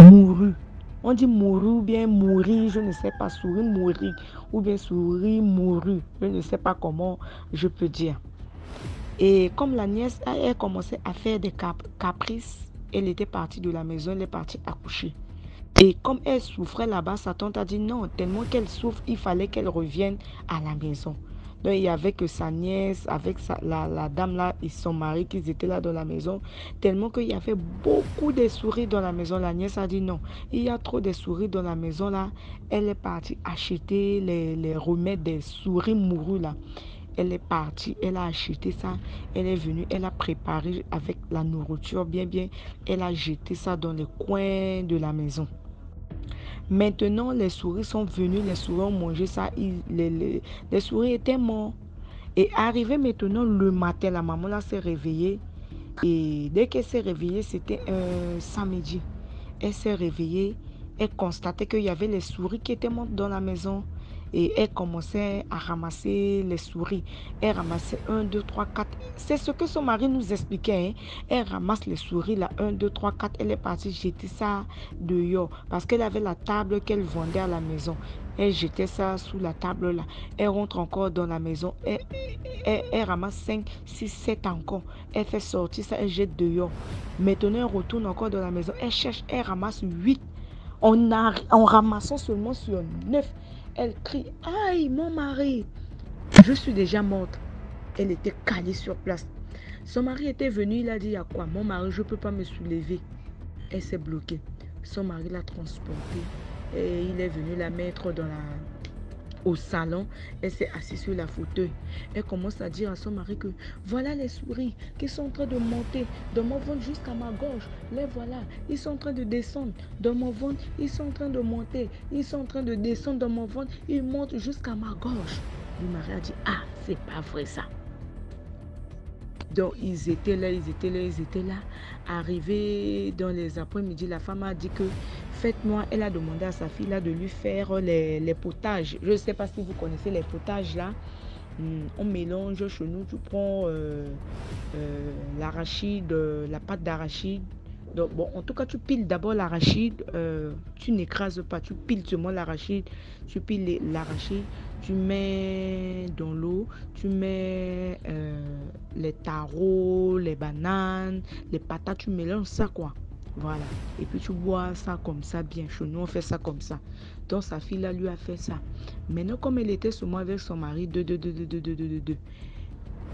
mourue. On dit mourue ou bien mourir, je ne sais pas, souris mourir ou bien souris mourue. Je ne sais pas comment je peux dire. Et comme la nièce, elle commençait à faire des caprices, elle était partie de la maison, elle est partie accoucher. Et comme elle souffrait là-bas, sa tante a dit non, tellement qu'elle souffre, il fallait qu'elle revienne à la maison. Donc il y avait que sa nièce, avec la dame là et son mari qui étaient là dans la maison. Tellement qu'il y avait beaucoup de souris dans la maison. La nièce a dit non, il y a trop de souris dans la maison là. Elle est partie acheter les remèdes des souris mourues là. Elle est partie, elle a acheté ça, elle est venue, elle a préparé avec la nourriture bien, elle a jeté ça dans les coins de la maison. Maintenant, les souris sont venues, les souris ont mangé ça, les souris étaient mortes. Et arrivé maintenant le matin, la maman là s'est réveillée. Et dès qu'elle s'est réveillée, c'était un samedi. Elle s'est réveillée, elle constatait qu'il y avait les souris qui étaient mortes dans la maison. Et elle commençait à ramasser les souris. Elle ramassait 1, 2, 3, 4. C'est ce que son mari nous expliquait. Hein. Elle ramasse les souris là, 1, 2, 3, 4. Elle est partie jeter ça dehors. Parce qu'elle avait la table qu'elle vendait à la maison. Elle jetait ça sous la table là. Elle rentre encore dans la maison. Elle ramasse 5, 6, 7 encore. Elle fait sortir ça, elle jette dehors. Maintenant, elle retourne encore dans la maison. Elle cherche, elle ramasse 8. En ramassant seulement sur 9. Elle crie, aïe, mon mari, je suis déjà morte. Elle était calée sur place. Son mari était venu, il a dit, à quoi? Mon mari, je ne peux pas me soulever. Elle s'est bloquée. Son mari l'a transportée. Et il est venu la mettre au salon. Elle s'est assise sur la fauteuil. Elle commence à dire à son mari que voilà les souris qui sont en train de monter dans mon ventre jusqu'à ma gorge. Les voilà, ils sont en train de descendre dans mon ventre. Ils sont en train de monter. Ils sont en train de descendre dans mon ventre. Ils montent jusqu'à ma gorge. Le mari a dit, ah, c'est pas vrai ça. Donc ils étaient là. Arrivé dans les après-midi, la femme a dit que faites-moi, elle a demandé à sa fille là de lui faire les potages. Je ne sais pas si vous connaissez les potages là. On mélange chez nous, tu prends l'arachide, la pâte d'arachide. Donc, bon, en tout cas, tu piles d'abord l'arachide, tu n'écrases pas, tu piles seulement l'arachide, tu piles l'arachide, tu mets dans l'eau, tu mets les taros, les bananes, les patates, tu mélanges ça quoi. Voilà. Et puis tu bois ça comme ça bien. Chez nous, on fait ça comme ça. Donc sa fille là lui a fait ça. Maintenant, comme elle était seulement avec son mari, deux.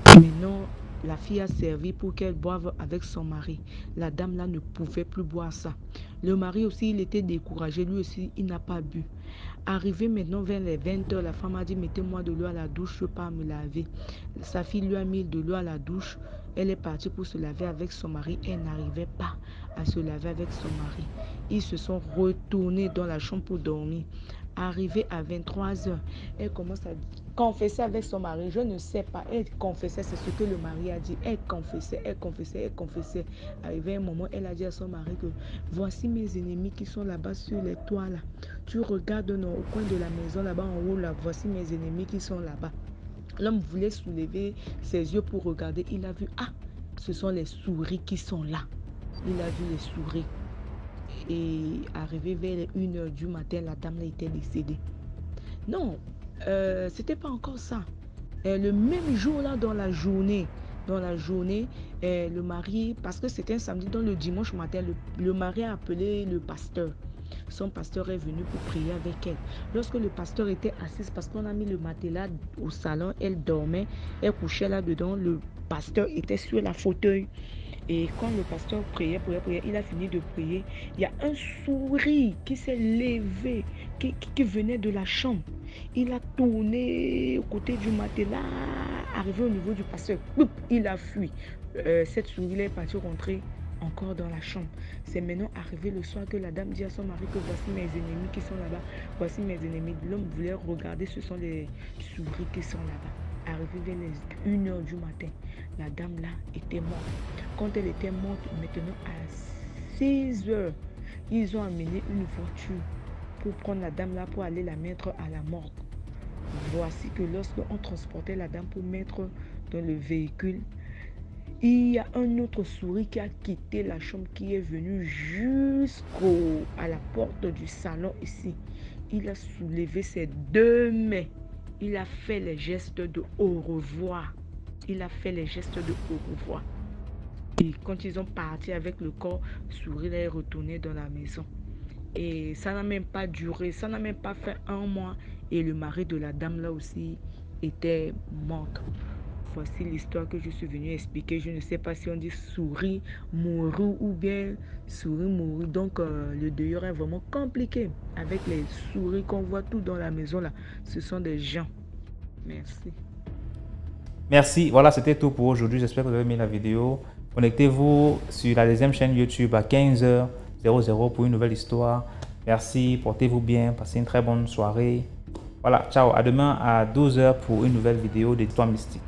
Maintenant, la fille a servi pour qu'elle boive avec son mari. La dame là ne pouvait plus boire ça. Le mari aussi, il était découragé. Lui aussi, il n'a pas bu. Arrivé maintenant vers les 20 heures, la femme a dit mettez-moi de l'eau à la douche, je ne peux pas me laver. Sa fille lui a mis de l'eau à la douche. Elle est partie pour se laver avec son mari. Elle n'arrivait pas à se laver avec son mari. Ils se sont retournés dans la chambre pour dormir. Arrivée à 23 heures, elle commence à confesser avec son mari. Je ne sais pas. Elle confessait, c'est ce que le mari a dit. Elle confessait. Arrivé un moment, elle a dit à son mari que voici mes ennemis qui sont là-bas sur les toits là. Tu regardes au coin de la maison là-bas en haut là. Voici mes ennemis qui sont là-bas. L'homme voulait soulever ses yeux pour regarder. Il a vu, ah, ce sont les souris qui sont là. Il a vu les souris. Et arrivé vers les 1h du matin, la dame là était décédée. Non, c'était pas encore ça. Le même jour là, dans la journée, le mari, parce que c'était un samedi, dans le dimanche matin, le mari a appelé le pasteur. Son pasteur est venu pour prier avec elle. Lorsque le pasteur était assis, parce qu'on a mis le matelas au salon, elle dormait, elle couchait là-dedans, le pasteur était sur la fauteuil. Et quand le pasteur priait, il a fini de prier. Il y a un souris qui s'est levé, qui venait de la chambre. Il a tourné au côté du matelas, arrivé au niveau du pasteur. Il a fui. Cette souris est partie rentrer encore dans la chambre. C'est maintenant arrivé le soir que la dame dit à son mari que voici mes ennemis qui sont là-bas. Voici mes ennemis. L'homme voulait regarder, ce sont les souris qui sont là-bas. Arrivé vers les 1h du matin, la dame là était morte. Quand elle était morte, maintenant à 6h, ils ont amené une voiture pour prendre la dame là pour aller la mettre à la morgue. Voici que lorsqu'on transportait la dame pour mettre dans le véhicule, il y a un autre souris qui a quitté la chambre, qui est venu jusqu'à la porte du salon ici. Il a soulevé ses 2 mains. Il a fait les gestes de au revoir. Il a fait les gestes de au revoir. Et quand ils ont parti avec le corps, souris est retourné dans la maison. Et ça n'a même pas duré, ça n'a même pas fait 1 mois. Et le mari de la dame là aussi était mort. Voici l'histoire que je suis venue expliquer. Je ne sais pas si on dit souris mourue ou bien souris mourue. Donc le deuil est vraiment compliqué. Avec les souris qu'on voit tout dans la maison là. Ce sont des gens. Merci. Merci. Voilà, c'était tout pour aujourd'hui. J'espère que vous avez aimé la vidéo. Connectez-vous sur la deuxième chaîne YouTube à 15h00 pour une nouvelle histoire. Merci. Portez-vous bien. Passez une très bonne soirée. Voilà. Ciao. À demain à 12h pour une nouvelle vidéo d'Histoire mystique.